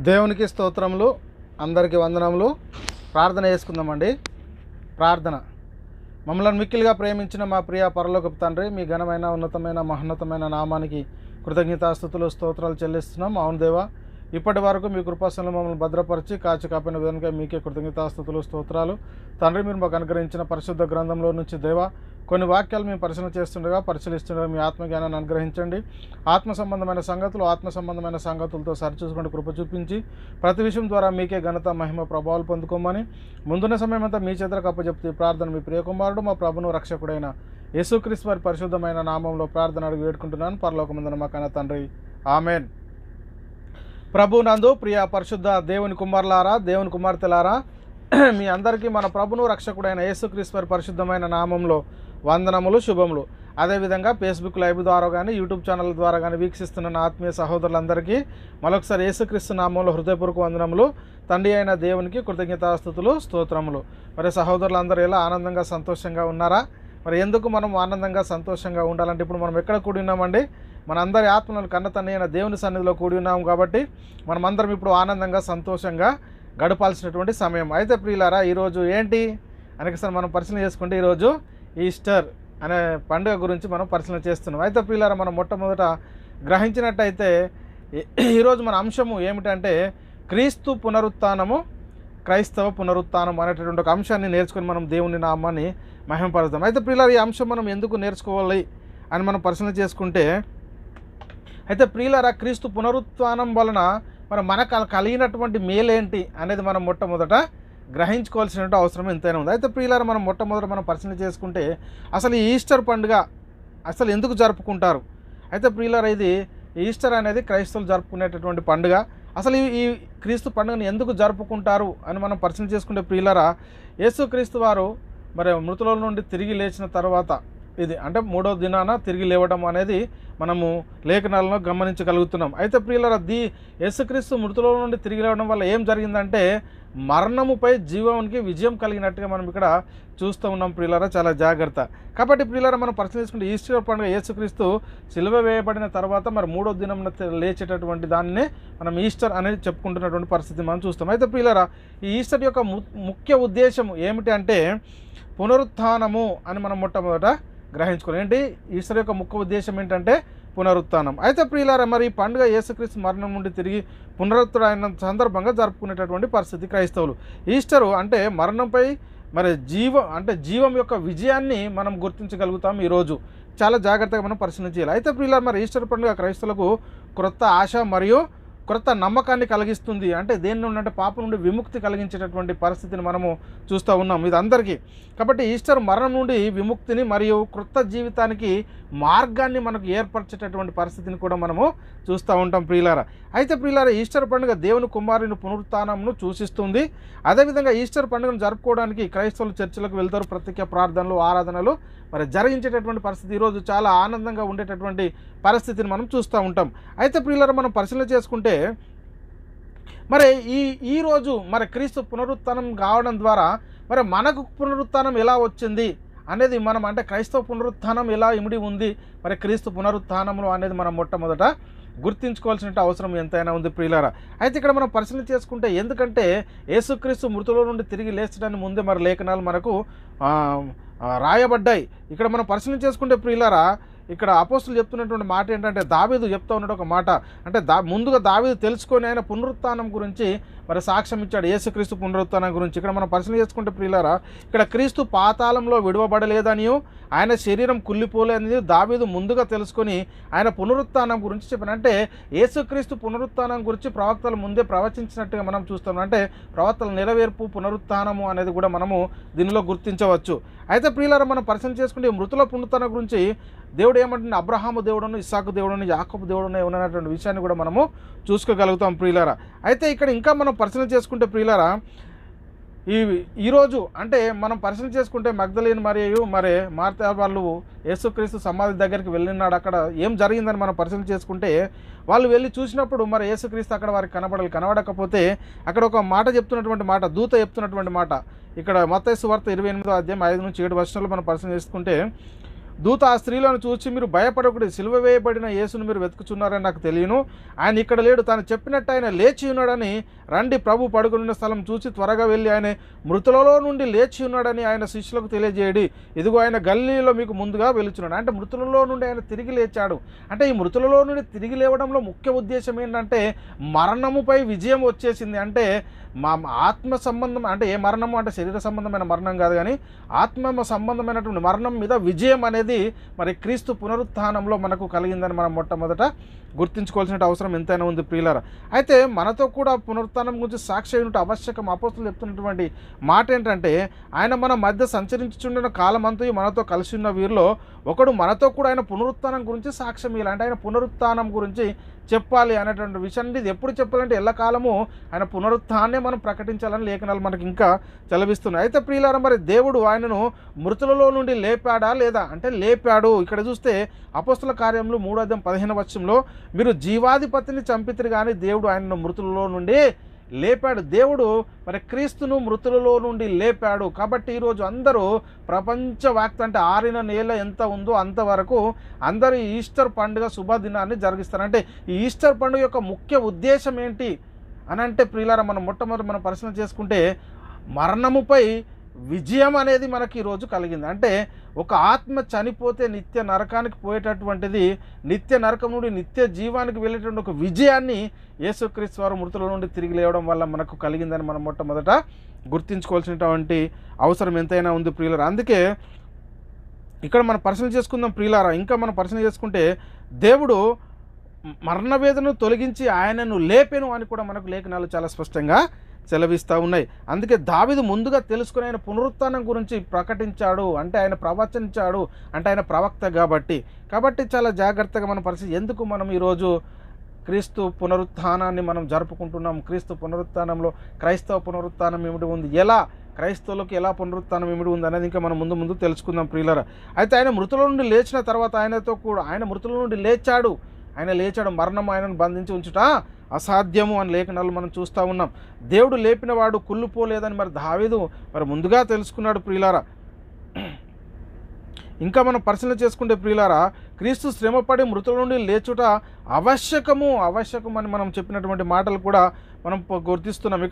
దేవునికి స్తోత్రములు, అందరికీ వందనములు. ప్రార్థన చేసుకుందామండి. ప్రార్థన. మమ్మల్ని మిక్కిలిగా ప్రేమించిన మా ప్రియ పరలోకపు తండ్రి, మీ ఘనమైన ఉన్నతమైన మహోన్నతమైన నామానికి కృతజ్ఞతాస్తుతులు స్తోత్రాలు చెల్లిస్తున్నాం. అవును దేవా, ఇప్పటి వరకు మీ కృపాసనలు మమ్మల్ని భద్రపరిచి కాచి కాపిన విధంగా మీకే కృతజ్ఞతాస్తుతులు స్తోత్రాలు. తండ్రి, మీరు మాకు అనుగ్రహించిన పరిశుద్ధ గ్రంథంలో నుంచి దేవా కొన్ని వాక్యాలు మేము పరిశీలిస్తుండగా మీ ఆత్మజ్ఞానాన్ని అనుగ్రహించండి. ఆత్మ సంబంధమైన సంగతులతో సరిచూసుకుంటూ కృప చూపించి ప్రతి విషయం ద్వారా మీకే ఘనత మహిమ ప్రభావాలు పొందుకోమని ముందున్న సమయం అంతా మీ చేతులకు అప్పచెప్తే ప్రార్థన మీ ప్రియకుమారుడు మా ప్రభును రక్షకుడైన యేసుక్రీస్తు వారి పరిశుద్ధమైన నామంలో ప్రార్థన అడిగి వేడుకుంటున్నాను. పరలోకమందున మా కన్న తండ్రి, ఆమెన్. ప్రభునందు ప్రియ పరిశుద్ధ దేవుని కుమారులారా, దేవుని కుమార్తెలారా, మీ అందరికీ మన ప్రభును రక్షకుడైన యేసుక్రీస్తు వారి పరిశుద్ధమైన నామంలో వందనములు, శుభములు. అదేవిధంగా ఫేస్బుక్ లైవ్ ద్వారా కానీ యూట్యూబ్ ఛానల్ ద్వారా కానీ వీక్షిస్తున్న నా ఆత్మీయ సహోదరులందరికీ మరొకసారి యేసుక్రీస్తు నామంలో హృదయపూర్వక వందనములు. తండ్రి అయిన దేవునికి కృతజ్ఞతాస్తుతులు, స్తోత్రములు. మరి సహోదరులందరూ ఎలా ఆనందంగా సంతోషంగా ఉన్నారా? మరి ఎందుకు మనం ఆనందంగా సంతోషంగా ఉండాలంటే ఇప్పుడు మనం ఎక్కడ కూడి ఉన్నామండి? మనందరి ఆత్మలను కన్న తండ్రి అయిన దేవుని సన్నిధిలో కూడి ఉన్నాం కాబట్టి మనమందరం ఇప్పుడు ఆనందంగా సంతోషంగా గడపాల్సినటువంటి సమయం. అయితే ప్రియులారా, ఈరోజు ఏంటి అనేకసారి మనం పరిశీలన చేసుకుంటే ఈరోజు ఈస్టర్ అనే పండుగ గురించి మనం పరిశీలన చేస్తున్నాం. అయితే ప్రియులారా, మనం మొట్టమొదట గ్రహించినట్టయితే ఈరోజు మన అంశము ఏమిటంటే క్రీస్తు పునరుత్థానము, క్రైస్తవ పునరుత్థానం అనేటటువంటి ఒక అంశాన్ని నేర్చుకొని మనం దేవుని నామాన్ని మహిమపరుద్దాం. అయితే ప్రియులారా, ఈ అంశం మనం ఎందుకు నేర్చుకోవాలి అని మనం పరిశీలన చేసుకుంటే, అయితే ప్రియులారా, క్రీస్తు పునరుత్థానం వలన మరి మనకు కలిగినటువంటి మేలేంటి అనేది మనం మొట్టమొదట గ్రహించుకోవాల్సిన అవసరం ఎంతైనా ఉంది. అయితే ప్రియులారా, మనం మొట్టమొదట మనం పరిశీలన చేసుకుంటే అసలు ఈ ఈస్టర్ పండుగ అసలు ఎందుకు జరుపుకుంటారు? అయితే ప్రియులారా, ఇది ఈస్టర్ అనేది క్రైస్తవులు జరుపుకునేటటువంటి పండుగ. అసలు ఈ క్రీస్తు పండుగను ఎందుకు జరుపుకుంటారు అని మనం పరిశీలన చేసుకుంటే ప్రియులారా, యేసుక్రీస్తు వారు మరి మృతుల నుండి తిరిగి లేచిన తర్వాత ఇది అంటే 3వ దినాన తిరిగి లేవడం అనేది మనము లేఖనాలను గమనించగలుగుతున్నాం. అయితే ప్రియులారా, యేసుక్రీస్తు మృతుల నుండి తిరిగి లేవడం వల్ల ఏం జరిగిందంటే మరణముపై జీవానికి విజయం కలిగినట్టుగా మనం ఇక్కడ చూస్తూ ఉన్నాం. ప్రియులారా, చాలా జాగ్రత్త. కాబట్టి ప్రియులారా, మనం పరిశీలించుకుంటే ఈస్టర్ పండుగ యేసుక్రీస్తు సిలువ వేయబడిన తర్వాత మరి 3వ దినం లేచేటటువంటి దాన్నే మనం ఈస్టర్ అనేది చెప్పుకుంటున్నటువంటి పరిస్థితి మనం చూస్తాం. అయితే ప్రియులారా, ఈ ఈస్టర్ యొక్క ముఖ్య ఉద్దేశం ఏమిటి అంటే పునరుత్థానము అని మనం మొట్టమొదట గ్రహించుకోవాలి. ఏంటి ఈస్టర్ యొక్క ముఖ్య ఉద్దేశం ఏంటంటే పునరుత్థానం. అయితే ప్రియులారా, మరి ఈ పండుగ యేసుక్రీస్తు మరణం నుండి తిరిగి పునరుత్థానం సందర్భంగా జరుపుకునేటటువంటి పరిస్థితి క్రైస్తవులు. ఈస్టరు అంటే మరణంపై మరి జీవం యొక్క విజయాన్ని మనం గుర్తించగలుగుతాం. ఈరోజు చాలా జాగ్రత్తగా మనం పరిశీలన చేయాలి. అయితే ప్రియులారా, మరి ఈస్టర్ పండుగ క్రైస్తవులకు క్రొత్త ఆశ మరియు క్రొత్త నమ్మకాన్ని కలిగిస్తుంది. అంటే దేని నుండి అంటే పాపం నుండి విముక్తి కలిగించేటటువంటి పరిస్థితిని మనము చూస్తూ ఉన్నాం ఇది అందరికీ. కాబట్టి ఈస్టర్ మరణం నుండి విముక్తిని మరియు క్రొత్త జీవితానికి మార్గాన్ని మనకు ఏర్పరిచేటటువంటి పరిస్థితిని కూడా మనము చూస్తూ ఉంటాం ప్రియులారా. అయితే ప్రియులారా, ఈస్టర్ పండుగ దేవుని కుమారుని పునరుత్థానంను సూచిస్తుంది. అదేవిధంగా ఈస్టర్ పండుగను జరుపుకోవడానికి క్రైస్తవులు చర్చిలకు వెళ్తారు. ప్రత్యేక ప్రార్థనలు, ఆరాధనలు మరి జరిగించేటటువంటి పరిస్థితి ఈరోజు చాలా ఆనందంగా ఉండేటటువంటి పరిస్థితిని మనం చూస్తూ ఉంటాం. అయితే ప్రియులారా, మనం పరిశీలన చేసుకుంటే మరి ఈరోజు మరి క్రీస్తు పునరుత్థానం కావడం ద్వారా మరి మనకు పునరుత్థానం ఎలా వచ్చింది అనేది మనం అంటే క్రైస్తవ పునరుత్థానం ఎలా ఇమిడి ఉంది మరి క్రీస్తు పునరుత్థానంలో అనేది మనం మొట్టమొదట గుర్తించుకోవాల్సిన అవసరం ఎంతైనా ఉంది ప్రియులారా. అయితే ఇక్కడ మనం పరిశీలన చేసుకుంటే ఎందుకంటే యేసుక్రీస్తు మృతుల నుండి తిరిగి లేచడానికి ముందే మరి లేఖనాలు మనకు రాయబడ్డాయి. ఇక్కడ మనం పరిశీలన చేసుకుంటే ప్రియులారా, ఇక్కడ అపోస్తులు చెప్తున్నటువంటి మాట ఏంటంటే దావీదు చెప్తా ఉన్నాడు ఒక మాట. అంటే ముందుగా దావీదు తెలుసుకొని ఆయన పునరుత్థానం గురించి మరి సాక్ష్యం ఇచ్చాడు, యేసుక్రీస్తు పునరుత్థానం గురించి. ఇక్కడ మనం పరిశీలన చేసుకుంటే ప్రియులారా, ఇక్కడ క్రీస్తు పాతాళంలో విడవబడలేదనియు ఆయన శరీరం కుళ్ళిపోలేదని దావీదు ముందుగా తెలుసుకొని ఆయన పునరుత్థానం గురించి చెప్పాను. అంటే యేసుక్రీస్తు పునరుత్థానం గురించి ప్రవక్తలు ముందే ప్రవచించినట్టుగా మనం చూస్తాం. అంటే ప్రవక్తల నెరవేర్పు, పునరుత్థానము అనేది కూడా మనము దీనిలో గుర్తించవచ్చు. అయితే ప్రియులారా, మనం పరిశీలన చేసుకుంటే మృతుల పునరుత్థానం గురించి దేవుడు ఏమంటే అబ్రహాము దేవుడును, ఇస్సాకు దేవుడును, యాకోబు దేవుడును ఉన్నటువంటి విషయాన్ని కూడా మనము చూసుకోగలుగుతాం ప్రియులారా. అయితే ఇక్కడ ఇంకా మనం పరిశీలన చేసుకుంటే ప్రియులారా, ఈరోజు అంటే మనం పరిశీలన చేసుకుంటే మగ్దలేని మరియు మార్తా వాళ్ళు యేసుక్రీస్తు సమాధి దగ్గరికి వెళ్ళినాడు. అక్కడ ఏం జరిగిందని మనం పరిశీలన చేసుకుంటే వాళ్ళు వెళ్ళి చూసినప్పుడు మరి యేసుక్రీస్తు అక్కడ వారికి కనబడకపోతే అక్కడ ఒక మాట చెప్తున్నటువంటి మాట, దూత చెప్తున్నటువంటి మాట. ఇక్కడ మత్తయి సువార్త 28వ అధ్యాయం 5 నుంచి 7 వచనాలు మనం పరిశీలన చేసుకుంటే దూత ఆ స్త్రీలను చూసి, మీరు భయపడకుడి, సిలువ వేయబడిన యేసును మీరు వెతుకుచున్నారని నాకు తెలియను, ఆయన ఇక్కడ లేడు, తాను చెప్పినట్టు ఆయన లేచి ఉన్నాడని రండి, ప్రభు పడుకున్న స్థలం చూసి త్వరగా వెళ్ళి ఆయన మృతులలో నుండి లేచి ఉన్నాడని ఆయన శిష్యులకు తెలియజేయడి, ఇదిగో ఆయన గలిలీలో మీకు ముందుగా వెలుచున్నాడు. అంటే మృతులలో నుండి ఆయన తిరిగి లేచాడు. అంటే ఈ మృతులలో నుండి తిరిగి లేవడంలో ముఖ్య ఉద్దేశం ఏంటంటే మరణముపై విజయం వచ్చేసింది. అంటే మా ఆత్మ సంబంధం, అంటే ఏ మరణము అంటే శరీర సంబంధమైన మరణం కాదు, కానీ ఆత్మ సంబంధమైనటువంటి మరణం మీద విజయం అనేది మరి క్రీస్తు పునరుత్థానంలో మనకు కలిగిందని మనం మొట్టమొదట గుర్తుంచుకోవాల్సిన అవసరం ఎంతైనా ఉంది ప్రియులారా. అయితే మనతో కూడా పునరుత్థానం గురించి సాక్షి అయినట్టు ఆవశ్యకం. అపోస్తులు చెప్తున్నటువంటి మాట ఏంటంటే, ఆయన మన మధ్య సంచరించుచుండిన కాలమంతా మనతో కలిసి ఉన్న వీరిలో ఒకడు మనతో కూడా ఆయన పునరుత్థానం గురించి సాక్ష్యం ఇవ్వాలి. అంటే ఆయన పునరుత్థానం గురించి చెప్పాలి అనేటువంటి విషయాన్ని ఇది ఎప్పుడు చెప్పాలంటే ఎల్లకాలము ఆయన పునరుత్థానాన్ని మనం ప్రకటించాలని లేఖనాలు మనకి ఇంకా చలవిస్తున్నాయి. అయితే ప్రియులారా, మరి దేవుడు ఆయనను మృతులలో నుండి లేపాడా లేదా అంటే లేపాడు. ఇక్కడ చూస్తే అపోస్తుల కార్యములు 3:15 మీరు జీవాధిపతిని చంపితిరి కానీ దేవుడు ఆయనను మృతులలో నుండి లేపాడు. దేవుడు మరి క్రీస్తును మృతులలో నుండి లేపాడు. కాబట్టి ఈరోజు అందరూ ప్రపంచవ్యాప్తి అంటే ఆరిన నేల ఎంత ఉందో అంతవరకు అందరూ ఈస్టర్ పండుగ శుభదినాన్ని జరిగిస్తారు. అంటే ఈ ఈస్టర్ పండుగ యొక్క ముఖ్య ఉద్దేశం ఏంటి అని అంటే ప్రియులారా, మనం మొట్టమొదటి మనం పరిశీలన చేసుకుంటే మరణముపై విజయం అనేది మనకి ఈరోజు కలిగింది. అంటే ఒక ఆత్మ చనిపోతే నిత్య నరకానికి పోయేటటువంటిది నిత్య నరకం నుండి నిత్య జీవానికి వెళ్ళేటువంటి ఒక విజయాన్ని యేసుక్రీస్తు వారు మృతుల నుండి తిరిగి లేవడం వల్ల మనకు కలిగిందని మనం మొట్టమొదట గుర్తించుకోవాల్సినటువంటి అవసరం ఎంతైనా ఉంది ప్రియులారా. అందుకే ఇక్కడ మనం పరిశీలన చేసుకుందాం ప్రియులారా. ఇంకా మనం పరిశీలన చేసుకుంటే దేవుడు మరణ వేదనను తొలగించి ఆయనను లేపెను అని కూడా మనకు లేఖనాలు చాలా స్పష్టంగా సెలవిస్తూ ఉన్నాయి. అందుకే దావీదు ముందుగా తెలుసుకుని ఆయన పునరుత్థానం గురించి ప్రకటించాడు. అంటే ఆయన ప్రవచించాడు, అంటే ఆయన ప్రవక్త కాబట్టి చాలా జాగ్రత్తగా మనం పరిస్థితి ఎందుకు మనం ఈరోజు క్రీస్తు పునరుత్థానాన్ని మనం జరుపుకుంటున్నాం. క్రీస్తు పునరుత్థానంలో క్రైస్తవ పునరుత్థానం ఏమిటి ఉంది, ఎలా క్రైస్తవులకు ఎలా పునరుత్థానం ఏమిటి ఉంది అనేది ఇంకా మనం ముందు తెలుసుకుందాం ప్రియులారా. అయితే ఆయన మృతుల నుండి లేచిన తర్వాత ఆయనతో కూడా ఆయన మృతుల నుండి లేచాడు. మరణం ఆయనను బంధించి ఉంచుట అసాధ్యము అని లేఖనాలు మనం చూస్తూ ఉన్నాం. దేవుడు లేపినవాడు కుళ్ళిపోలేదని మరి దావీదు మరి ముందుగా తెలుసుకున్నాడు ప్రియులారా. ఇంకా మనం పరిశీలన చేసుకుంటే ప్రియులారా, క్రీస్తు శ్రమపడి మృతుల నుండి లేచుట ఆవశ్యకము అని మనం చెప్పినటువంటి మాటలు కూడా మనం గుర్తిస్తున్నాం.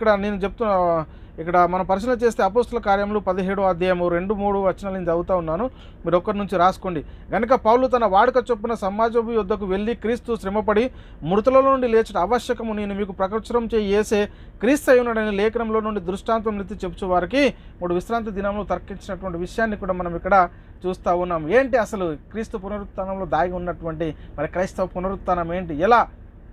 ఇక్కడ మనం పరిశీలన చేస్తే అపోస్తుల కార్యములు 17:2-3 నేను చదువుతూ ఉన్నాను, మీరు ఒక్కరి నుంచి రాసుకోండి. గనుక పౌలు తన వాడుక చొప్పున సమాజపు యొద్దకు వెళ్ళి క్రీస్తు శ్రమపడి మృతుల నుండి లేచుట ఆవశ్యకము, నేను మీకు ప్రచురం చేసే క్రీస్తు అయ్యున్నాడని లేఖనంలో నుండి దృష్టాంతం నెత్తి చెప్పుచు వారికి 3 విశ్రాంతి దినంలో తర్కించినటువంటి విషయాన్ని కూడా మనం ఇక్కడ చూస్తూ ఉన్నాం. ఏంటి అసలు క్రీస్తు పునరుత్థానంలో దాగి ఉన్నటువంటి మరి క్రైస్తవ పునరుత్థానం ఏంటి, ఎలా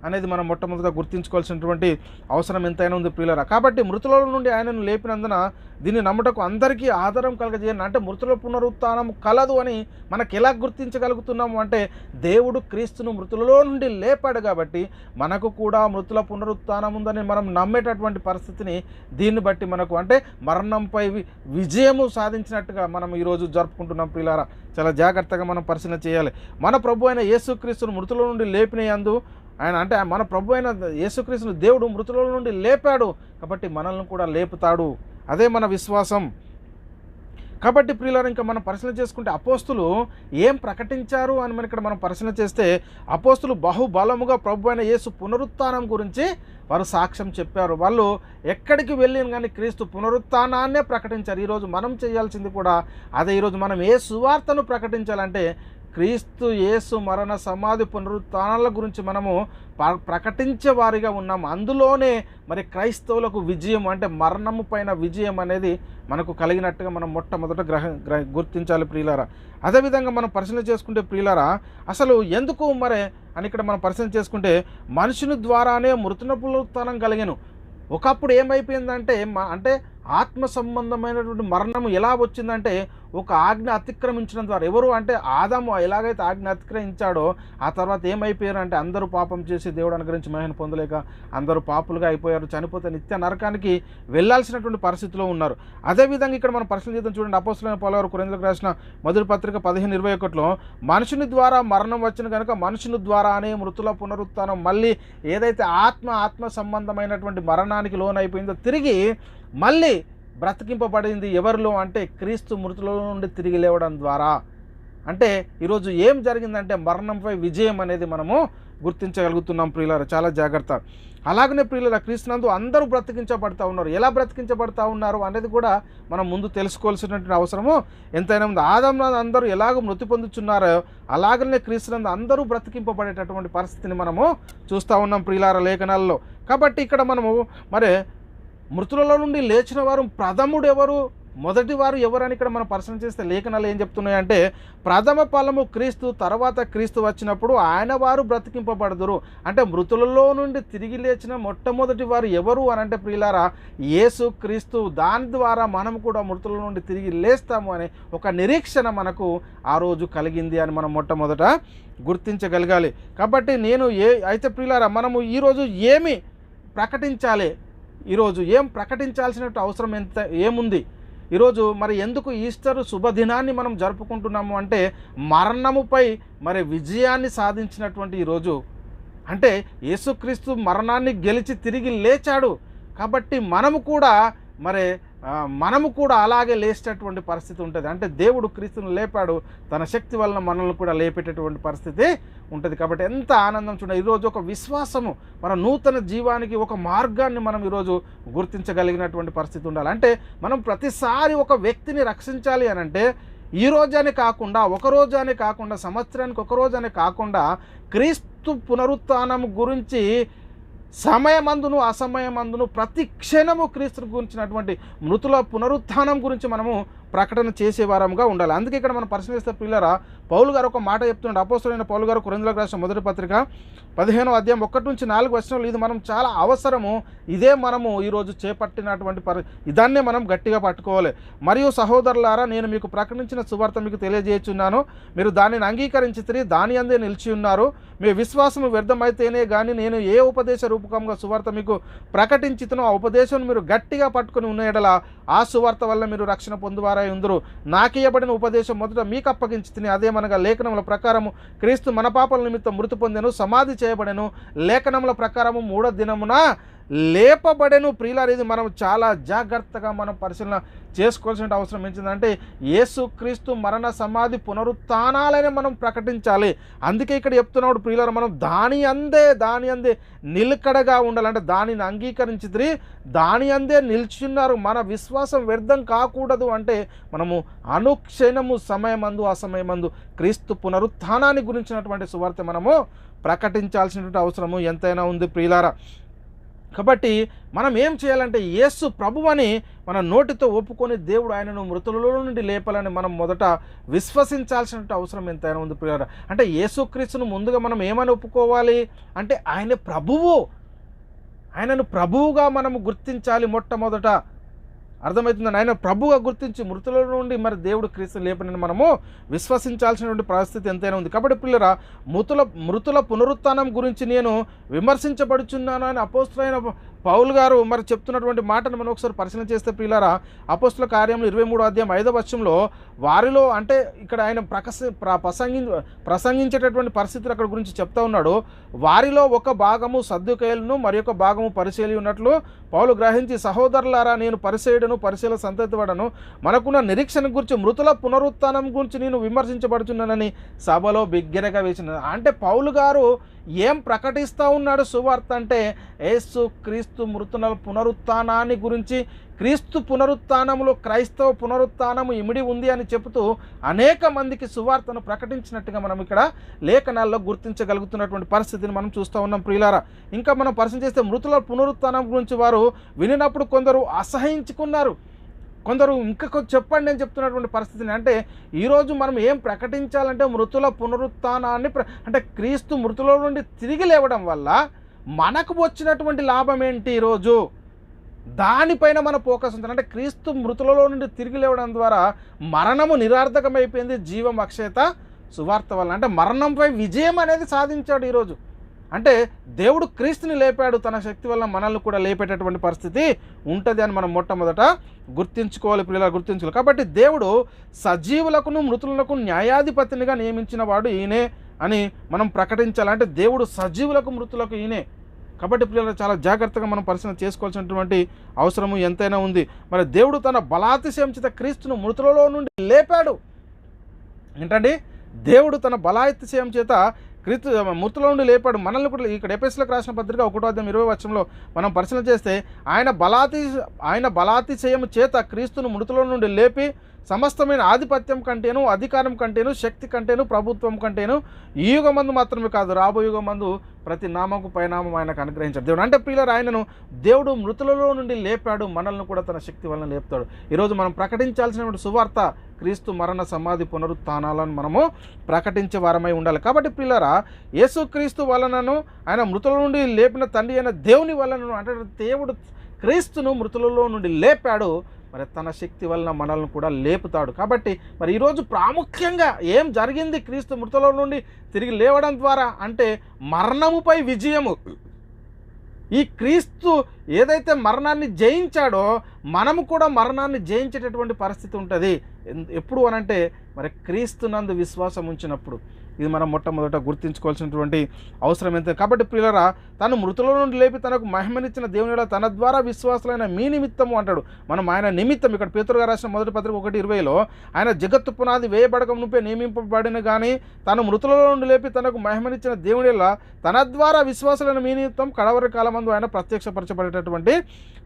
అనేది మనం మొట్టమొదటిగా గుర్తించుకోవాల్సినటువంటి అవసరం ఎంతైనా ఉంది ప్రియులారా. కాబట్టి మృతుల నుండి ఆయనను లేపినందున దీన్ని నమ్ముటకు అందరికీ ఆధారం కలగజేయండి. అంటే మృతుల పునరుత్థానం కలదు అని మనకు ఎలా గుర్తించగలుగుతున్నాము అంటే దేవుడు క్రీస్తును మృతులలో నుండి లేపాడు కాబట్టి మనకు కూడా మృతుల పునరుత్థానం ఉందని మనం నమ్మేటటువంటి పరిస్థితిని దీన్ని బట్టి మనకు అంటే మరణంపై విజయము సాధించినట్టుగా మనం ఈరోజు జరుపుకుంటున్నాం ప్రియులారా. చాలా జాగ్రత్తగా మనం పరిశీలన చేయాలి. మన ప్రభు అయిన యేసుక్రీస్తును మృతుల నుండి లేపినందు ఆయన అంటే మన ప్రభు అయిన యేసుక్రీస్తును దేవుడు మృతుల నుండి లేపాడు కాబట్టి మనల్ని కూడా లేపుతాడు. అదే మన విశ్వాసం. కాబట్టి ప్రియులారా, ఇంకా మనం పరిశీలన చేసుకుంటే అపోస్తులు ఏం ప్రకటించారు అని మనం ఇక్కడ మనం పరిశీలన చేస్తే అపోస్తులు బహుబలముగా ప్రభు అయిన యేసు పునరుత్థానం గురించి వారు సాక్ష్యం చెప్పారు. వాళ్ళు ఎక్కడికి వెళ్ళిన కానీ క్రీస్తు పునరుత్థానాన్నే ప్రకటించారు. ఈరోజు మనం చేయాల్సింది కూడా అదే. ఈరోజు మనం ఏ సువార్తను ప్రకటించాలంటే క్రీస్తు యేసు మరణ సమాధి పునరుత్థానాల గురించి మనము ప్రకటించే వారిగా ఉన్నాము. అందులోనే మరి క్రైస్తవులకు విజయం అంటే మరణము పైన విజయం అనేది మనకు కలిగినట్టుగా మనం మొట్టమొదట గుర్తించాలి ప్రియులారా. అదేవిధంగా మనం పరిశీలన చేసుకుంటే ప్రియులారా, అసలు ఎందుకు మరి అని ఇక్కడ మనం పరిశీలన చేసుకుంటే మనుషుని ద్వారానే మృతుల పునరుత్థానం కలిగెను. ఒకప్పుడు ఏమైపోయిందంటే అంటే ఆత్మ సంబంధమైనటువంటి మరణం ఎలా వచ్చిందంటే ఒక ఆజ్ఞ అతిక్రమించడం ద్వారా. ఎవరు అంటే ఆదాము ఎలాగైతే ఆజ్ఞ అతిక్రమించాడో ఆ తర్వాత ఏమైపోయారు అంటే అందరూ పాపం చేసి దేవుడు అనుగ్రహించి మహిమను పొందలేక అందరూ పాపులుగా అయిపోయారు. చనిపోతే నిత్య నరకానికి వెళ్ళాల్సినటువంటి పరిస్థితిలో ఉన్నారు. అదేవిధంగా ఇక్కడ మనం పరిశీలన చేద్దాం. చూడండి, అపోస్తలుడైన పౌలు కొరింథీయులకు రాసిన మొదటి పత్రిక 15:21 మనుషుని ద్వారా మరణం వచ్చిన కనుక మనుషుని ద్వారానే మృతుల పునరుత్థానం. మళ్ళీ ఏదైతే ఆత్మ సంబంధమైనటువంటి మరణానికి లోనైపోయిందో తిరిగి మళ్ళీ బ్రతికింపబడింది ఎవరిలో అంటే క్రీస్తు మృతుల నుండి తిరిగి లేవడం ద్వారా. అంటే ఈరోజు ఏం జరిగిందంటే మరణంపై విజయం అనేది మనము గుర్తించగలుగుతున్నాం ప్రియులారా. చాలా జాగ్రత్త. అలాగనే ప్రియులారా, క్రీస్తునందు అందరూ బ్రతికించబడతా ఉన్నారు. ఎలా బ్రతికించబడతా ఉన్నారు అనేది కూడా మనం ముందు తెలుసుకోవాల్సినటువంటి అవసరము ఎంతైనా ఉంది. ఆదాము అందరూ ఎలాగో మృతి పొందుతున్నారో అలాగనే క్రీస్తునందు అందరూ బ్రతికింపబడేటటువంటి పరిస్థితిని మనము చూస్తూ ఉన్నాం ప్రియులారా లేఖనాల్లో. కాబట్టి ఇక్కడ మనము మరి మృతులలో నుండి లేచిన వారు ప్రథముడు ఎవరు, మొదటి వారు ఎవరని ఇక్కడ మనం పరిశీలన చేస్తే లేఖనాలు ఏం చెప్తున్నాయంటే, ప్రథమ ఫలము క్రీస్తు, తర్వాత క్రీస్తు వచ్చినప్పుడు ఆయన వారు బ్రతికింపబడదురు. అంటే మృతులలో నుండి తిరిగి లేచిన మొట్టమొదటి వారు ఎవరు అని అంటే ప్రియులారా, యేసు క్రీస్తు. దాని ద్వారా మనం కూడా మృతుల నుండి తిరిగి లేస్తాము అనే ఒక నిరీక్షణ మనకు ఆ రోజు కలిగింది అని మనం మొట్టమొదట గుర్తించగలగాలి. కాబట్టి అయితే ప్రియులారా, మనము ఈరోజు ఏమి ప్రకటించాలి, ఈరోజు ఏం ప్రకటించాల్సిన అవసరం ఏముంది? ఈరోజు మరి ఎందుకు ఈస్టర్ శుభదినాన్ని మనం జరుపుకుంటున్నాము అంటే, మరణముపై మరి విజయాన్ని సాధించినటువంటి ఈరోజు. అంటే యేసుక్రీస్తు మరణాన్ని గెలిచి తిరిగి లేచాడు. కాబట్టి మనము కూడా అలాగే లేచేటటువంటి పరిస్థితి ఉంటుంది. అంటే దేవుడు క్రీస్తును లేపాడు, తన శక్తి వలన మనల్ని కూడా లేపేటటువంటి పరిస్థితి ఉంటుంది. కాబట్టి ఎంత ఆనందం చూడండి. ఈరోజు ఒక విశ్వాసము, మన నూతన జీవానికి ఒక మార్గాన్ని మనం ఈరోజు గుర్తించగలిగినటువంటి పరిస్థితి ఉండాలి. అంటే మనం ప్రతిసారి ఒక వ్యక్తిని రక్షించాలి అని అంటే ఈ రోజనే కాకుండా, ఒకరోజు అని కాకుండా, సంవత్సరానికి ఒక రోజు అని కాకుండా, క్రీస్తు పునరుత్థానం గురించి సమయమందును అసమయమందును ప్రతి క్షణము క్రీస్తు గురించినటువంటి మృతుల పునరుత్థానం గురించి మనము ప్రకటన చేసేవారంగా ఉండాలి. అందుకే ఇక్కడ మనం పరిశీలిస్తే పిల్లరా, పౌలు గారు ఒక మాట చెప్తున్నాడు. అపోస్తలుడైన పౌలు గారు కొరింథీయులకు రాసిన మొదటి పత్రిక 15వ అధ్యాయం 1-4 వచనాలు. ఇది మనం చాలా అవసరము. ఇదే మనము ఈరోజు చేపట్టినటువంటి ఇదాన్నే మనం గట్టిగా పట్టుకోవాలి. మరియు సహోదరులారా, నేను మీకు ప్రకటించిన సువార్త మీకు తెలియజేయుచున్నాను. మీరు దానిని అంగీకరించి దాని అందే నిలిచి ఉన్నారు. మీ విశ్వాసము వ్యర్థమైతేనే కానీ నేను ఏ ఉపదేశ రూపకంగా సువార్త మీకు ప్రకటించితనో ఆ ఉపదేశం మీరు గట్టిగా పట్టుకుని ఉన్న ఎడల ఆ సువార్త వల్ల మీరు రక్షణ పొందువారై ఉందరు. నాకియబడిన ఉపదేశం మొదట మీకు అప్పగించి అదేమనగా లేఖనముల ప్రకారము క్రీస్తు మన పాపల నిమిత్తం మృతి పొందెను, సమాధి చేయబడెను, లేఖనముల ప్రకారము 3వ దినమున లేపబడెను. ప్రియులారా, ఇది మనం చాలా జాగ్రత్తగా మనం పరిశీలన చేసుకోవాల్సిన అవసరం ఏంటంటే, యేసుక్రీస్తు మరణ సమాధి పునరుత్థానాలనే మనం ప్రకటించాలి. అందుకే ఇక్కడ చెప్తున్నాడు ప్రియులారా, మనం దాని అందే నిలకడగా ఉండాలంటే దానిని అంగీకరించి దాని అందే నిల్చున్నారు. మన విశ్వాసం వ్యర్థం కాకూడదు అంటే మనము అనుక్షణము సమయమందు అసమయమందు క్రీస్తు పునరుత్థానాన్ని గురించినటువంటి సువార్త మనము ప్రకటించాల్సినటువంటి అవసరము ఎంతైనా ఉంది ప్రియులారా. కాబట్టి మనం ఏం చేయాలంటే, యేసు ప్రభువని మన నోటితో ఒప్పుకొని దేవుడు ఆయనను మృతులలో నుండి లేపాలని మనం మొదట విశ్వసించాల్సిన అవసరం ఎంతైనా ఉంది ప్రియులారా. అంటే యేసుక్రీస్తును ముందుగా మనం ఏమని ఒప్పుకోవాలి అంటే, ఆయనను ప్రభువుగా మనము గుర్తించాలి. మొట్టమొదట అర్థమవుతుందని ఆయన ప్రభువుగా గుర్తించి మృతుల నుండి మరి దేవుడు క్రీస్తు లేపనని మనము విశ్వసించాల్సినటువంటి పరిస్థితి ఎంతైనా ఉంది. కాబట్టి పిల్లరా, మృతుల పునరుత్థానం గురించి నేను విమర్శించబడుచున్నాను అని అపోస్తలుడైన పౌలు గారు మరి చెప్తున్నటువంటి మాటను మనం ఒకసారి పరిశీలన చేస్తే ప్రియులారా, అపోస్తల కార్యములు 23వ అధ్యాయం 5వ వచనంలో వారిలో అంటే ఇక్కడ ఆయన ప్రసంగించేటటువంటి పరిస్థితులు అక్కడ గురించి చెప్తా ఉన్నాడు. వారిలో ఒక భాగము సద్దుకయ్యులను మరి ఒక భాగము పరిసయ్యులు ఉన్నట్లు పౌలు గ్రహించి, సహోదరులారా, నేను పరిసయ్యుడను, పరిసయ్యుల సంతతివాడను, మనకున్న నిరీక్షణ గురించి మృతుల పునరుత్థానం గురించి నేను విమర్శించబడుచున్నానని సభలో బిగ్గరగా వేసిన. అంటే పౌలు గారు ఏం ప్రకటిస్తూ ఉన్నాడు సువార్త అంటే, యేసు క్రీస్తు మృతుల పునరుత్థానాన్ని గురించి, క్రీస్తు పునరుత్థానములో క్రైస్తవ పునరుత్థానము ఇమిడి ఉంది అని చెబుతూ అనేక మందికి సువార్తను ప్రకటించినట్టుగా మనం ఇక్కడ లేఖనాల్లో గుర్తించగలుగుతున్నటువంటి పరిస్థితిని మనం చూస్తూ ఉన్నాం ప్రియులారా. ఇంకా మనం పరిశీలన చేస్తే మృతుల పునరుత్థానం గురించి వారు వినినప్పుడు కొందరు అసహించుకున్నారు, కొందరు ఇంకా చెప్పండి అని చెప్తున్నటువంటి పరిస్థితిని. అంటే ఈరోజు మనం ఏం ప్రకటించాలంటే, మృతుల పునరుత్థానాన్ని అంటే క్రీస్తు మృతుల నుండి తిరిగి లేవడం వల్ల మనకు వచ్చినటువంటి లాభం ఏంటి, ఈరోజు దానిపైన మన ఫోకస్ ఉంటుంది. అంటే క్రీస్తు మృతులలో నుండి తిరిగి లేవడం ద్వారా మరణము నిరర్థకమైపోయింది, జీవం అక్షయత సువార్త వల్ల. అంటే మరణంపై విజయం అనేది సాధించాడు ఈరోజు. అంటే దేవుడు క్రీస్తుని లేపాడు, తన శక్తి వల్ల మనల్ని కూడా లేపేటటువంటి పరిస్థితి ఉంటుంది అని మనం మొట్టమొదట గుర్తించుకోవాలి పిల్లలు, గుర్తించుకోవాలి. కాబట్టి దేవుడు సజీవులకును మృతులకు న్యాయాధిపతినిగా నియమించిన వాడు ఈయనే అని మనం ప్రకటించాలంటే, దేవుడు సజీవులకు మృతులకు ఈయనే. కాబట్టి పిల్లలు చాలా జాగ్రత్తగా మనం పరిశీలన చేసుకోవాల్సినటువంటి అవసరము ఎంతైనా ఉంది. మరి దేవుడు తన బలాతిశయం చేత క్రీస్తును మృతులలో నుండి లేపాడు. ఏంటండి, దేవుడు తన బలాతిశయం చేత క్రీస్తు మృతుల నుండి లేపాడు మనల్ని కూడా. ఇక్కడ ఎఫెసీయులకు రాసిన పత్రిక 1:20 మనం పరిశీలన చేస్తే ఆయన బలాతిశయం చేత క్రీస్తును మృతుల నుండి లేపి సమస్తమైన ఆధిపత్యం కంటేను, అధికారం కంటేను, శక్తి కంటేను, ప్రభుత్వం కంటేను ఈ యుగమందు మాత్రమే కాదు రాబోయే యుగమందు ప్రతి నామకు పైనామం ఆయనకు అనుగ్రహించాడు దేవుడు. అంటే ప్రియులారా, ఆయనను దేవుడు మృతులలో నుండి లేపాడు, మనల్ని కూడా తన శక్తి వలన లేపుతాడు. ఈరోజు మనం ప్రకటించాల్సినటువంటి సువార్త క్రీస్తు మరణ సమాధి పునరుత్థానాలను మనము ప్రకటించే వారమై ఉండాలి. కాబట్టి ప్రియులారా, యేసుక్రీస్తు వలనను ఆయన మృతుల నుండి లేపిన తండ్రి అయిన దేవుని వలనను అంటే దేవుడు క్రీస్తును మృతులలో నుండి లేపాడు, మరి తన శక్తి వలన మనల్ని కూడా లేపుతాడు. కాబట్టి మరి ఈరోజు ప్రాముఖ్యంగా ఏం జరిగింది క్రీస్తు మృతుల నుండి తిరిగి లేవడం ద్వారా అంటే మరణముపై విజయము. ఈ క్రీస్తు ఏదైతే మరణాన్ని జయించాడో మనము కూడా మరణాన్ని జయించేటటువంటి పరిస్థితి ఉంటుంది. ఎప్పుడు అనంటే మరి క్రీస్తునందు విశ్వాసం ఉంచినప్పుడు. ఇది మనం మొట్టమొదట గుర్తించుకోవాల్సినటువంటి అవసరం ఎంత. కాబట్టి ప్రియులారా, తను మృతుల నుండి లేపి తనకు మహిమనిచ్చిన దేవుని తన ద్వారా విశ్వాసులైన మీ నిమిత్తము అంటాడు. మనం ఆయన నిమిత్తం ఇక్కడ పేతురు గారు రాసిన మొదటి పత్రిక 1:20 ఆయన జగత్తు పునాది వేయబడక మునుపే నియమింపబడిన కానీ తను మృతుల నుండి లేపి తనకు మహిమనిచ్చిన దేవుని తన ద్వారా విశ్వాసులైన మీ నిమిత్తం కడవరి కాలమందు ఆయన ప్రత్యక్షపరచబడేటటువంటి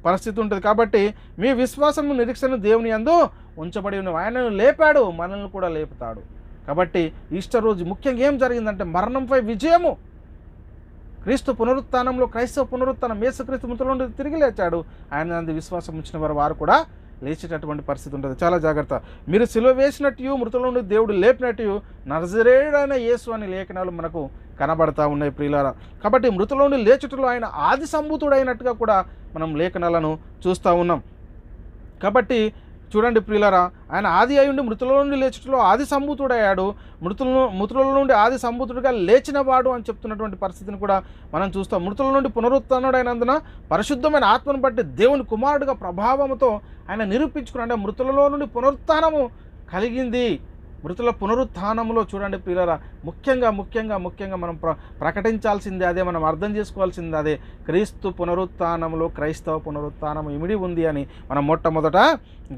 పరిస్థితి ఉంటుంది. కాబట్టి మీ విశ్వాసం నిరీక్షణ దేవుని యందు ఉంచబడి ఉన్న ఆయనను లేపాడు, మనల్ని కూడా లేపుతాడు. కాబట్టి ఈస్టర్ రోజు ముఖ్యంగా ఏం జరిగిందంటే మరణంపై విజయము. క్రీస్తు పునరుత్థానంలో క్రైస్తవ పునరుత్థానం యేసుక్రీస్తు మృతుల నుండి తిరిగి లేచాడు. ఆయన విశ్వాసం ఉంచిన వారు కూడా లేచేటటువంటి పరిస్థితి ఉంటుంది. చాలా జాగ్రత్త. మీరు సిలువ వేసినట్టు మృతుల నుండి దేవుడు లేపినట్టు నజరేయుడైన యేసు అనే లేఖనాలు మనకు కనబడతా ఉన్నాయి ప్రియులారా. కాబట్టి మృతుల నుండి లేచుటలో ఆయన ఆది సంభూతుడైనట్టుగా కూడా మనం లేఖనాలను చూస్తూ ఉన్నాం. కాబట్టి చూడండి ప్రియులారా, ఆయన ఆది అయ్యుండి మృతుల నుండి లేచుటలో ఆది సంభూతుడయ్యాడు, మృతుల నుండి ఆది సంభూతుడిగా లేచినవాడు అని చెప్తున్నటువంటి పరిస్థితిని కూడా మనం చూస్తాం. మృతుల నుండి పునరుత్థానుడైనందున పరిశుద్ధమైన ఆత్మను బట్టి దేవుని కుమారుడిగా ప్రభావంతో ఆయన నిరూపించుకున్నాడు. అంటే మృతులలో నుండి పునరుత్థానము కలిగింది. మృతుల పునరుత్థానంలో చూడండి ప్రియులారా, ముఖ్యంగా మనం ప్రకటించాల్సిందే అదే, మనం అర్థం చేసుకోవాల్సిందే అదే. క్రీస్తు పునరుత్థానంలో క్రైస్తవ పునరుత్థానం ఇమిడి ఉంది అని మనం మొట్టమొదట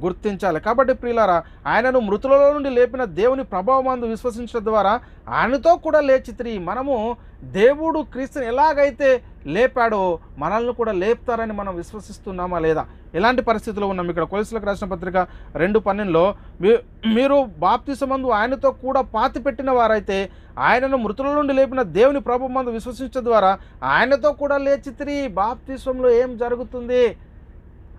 గుర్తించాలి. కాబట్టి ప్రియులారా, ఆయనను మృతులలో నుండి లేపిన దేవుని ప్రభావమందు విశ్వసించడం ద్వారా ఆయనతో కూడా లేచితిరి. మనము దేవుడు క్రీస్తుని ఎలాగైతే లేపాడో మనల్ని కూడా లేపుతారని మనం విశ్వసిస్తున్నామా లేదా? ఎలాంటి పరిస్థితుల్లో ఉన్నాం? ఇక్కడ కొలస్సీలకు రాసిన పత్రిక 2:12 మీరు బాప్తిసమందు ఆయనతో కూడా పాతి పెట్టిన వారైతే ఆయనను మృతుల నుండి లేపిన దేవుని ప్రభుమందు విశ్వసించడం ద్వారా ఆయనతో కూడా లేచితిరి. బాప్తిసంలో ఏం జరుగుతుంది?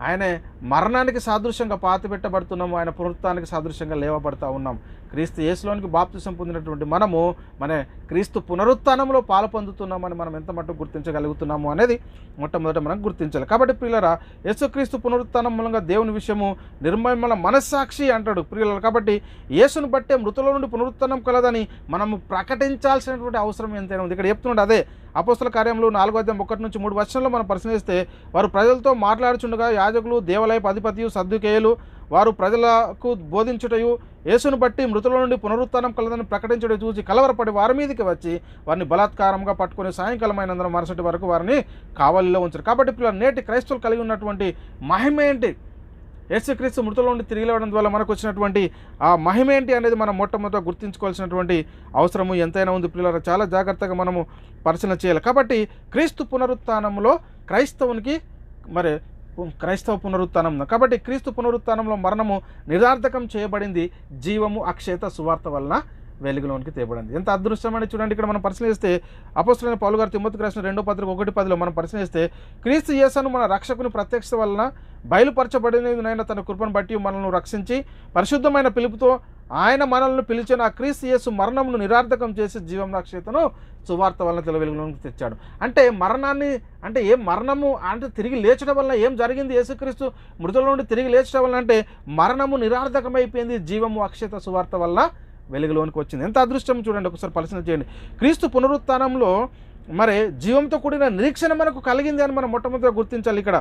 ఆయన మరణానికి సాదృశ్యంగా పాతి పెట్టబడుతున్నాము, ఆయన పునరుత్థానానికి సాదృశ్యంగా లేవబడతా ఉన్నాం. క్రీస్తు యేసులోనికి బాప్తిసం పొందినటువంటి మనము మన క్రీస్తు పునరుత్థానంలో పాలు పొందుతున్నామని మనం ఎంత మట్టుకు గుర్తించగలుగుతున్నాము అనేది మొట్టమొదట మనం గుర్తించాలి. కాబట్టి ప్రియులారా, యేసుక్రీస్తు పునరుత్థానం మూలంగా దేవుని విషయము నిర్మల మనస్సాక్షి అంటాడు ప్రియులారా. కాబట్టి యేసును బట్టే మృతుల నుండి పునరుత్థానం కలదని మనము ప్రకటించాల్సినటువంటి అవసరం ఎంతైనా ఉంది. ఇక్కడ చెప్తున్నాడు అదే. అపోస్తల కార్యములు 4:1-3 మనం పరిశీలిస్తే వారు ప్రజలతో మాట్లాడుచుండగా యాజకులు, దేవాలయపు అధిపతియు, సద్దుకేయులు వారు ప్రజలకు బోధించుటయు యేసును బట్టి మృతుల నుండి పునరుత్థానం కలదని ప్రకటించడం చూసి కలవరపడి వారి మీదకి వచ్చి వారిని బలాత్కారంగా పట్టుకొని సాయంకాలమైనందున మరుసటి వరకు వారిని కావలిలో ఉంచారు. కాబట్టి పిల్లలు నేటి క్రైస్తవులు కలిగి ఉన్నటువంటి మహిమ ఏంటి? యేసుక్రీస్తు మృతుల నుండి తిరిగి లేవడం వల్ల మనకు వచ్చినటువంటి ఆ మహిమ ఏంటి అనేది మనం మొట్టమొదట గుర్తించుకోవాల్సినటువంటి అవసరము ఎంతైనా ఉంది పిల్లలు. చాలా జాగ్రత్తగా మనము పరిశీలన చేయాలి. కాబట్టి క్రీస్తు పునరుత్థానంలో క్రైస్తవునికి మరి క్రైస్తవ పునరుత్థానం. కాబట్టి క్రీస్తు పునరుత్థానంలో మరణము నిరార్థకం చేయబడింది, జీవము అక్షయత సువార్త వలన వెలుగులోనికి తేబడింది. ఎంత అదృష్టమని చూడండి. ఇక్కడ మనం పరిశీలిస్తే అపోస్తలుడైన పౌలు గారు తిమోతికి రాసిన 2వ పత్రిక 1:10 మనం పరిశీలిస్తే క్రీస్తు యేసును మన రక్షకుని ప్రత్యక్షత వలన బయలుపరచబడినైనా తన కృపను బట్టి మనల్ని రక్షించి పరిశుద్ధమైన పిలుపుతో ఆయన మనల్ని పిలిచిన ఆ క్రీస్తు యేసు మరణమును నిరార్థకం చేసి జీవం అక్షయతను సువార్త వలన వెలుగులోనికి తెచ్చాడు. అంటే మరణాన్ని అంటే ఏం మరణము అంటే తిరిగి లేచడం వలన ఏం జరిగింది? యేసుక్రీస్తు మృతుల నుండి తిరిగి లేచడం వలన అంటే మరణము నిరార్థకమైపోయింది, జీవము అక్షయత సువార్త వలన వెలుగులోనికి వచ్చింది. ఎంత అదృష్టం చూడండి, ఒకసారి పరిశీలన చేయండి. క్రీస్తు పునరుత్థానంలో మరి జీవంతో కూడిన నిరీక్షణ మనకు కలిగింది అని మనం మొట్టమొదటిగా గుర్తించాలి. ఇక్కడ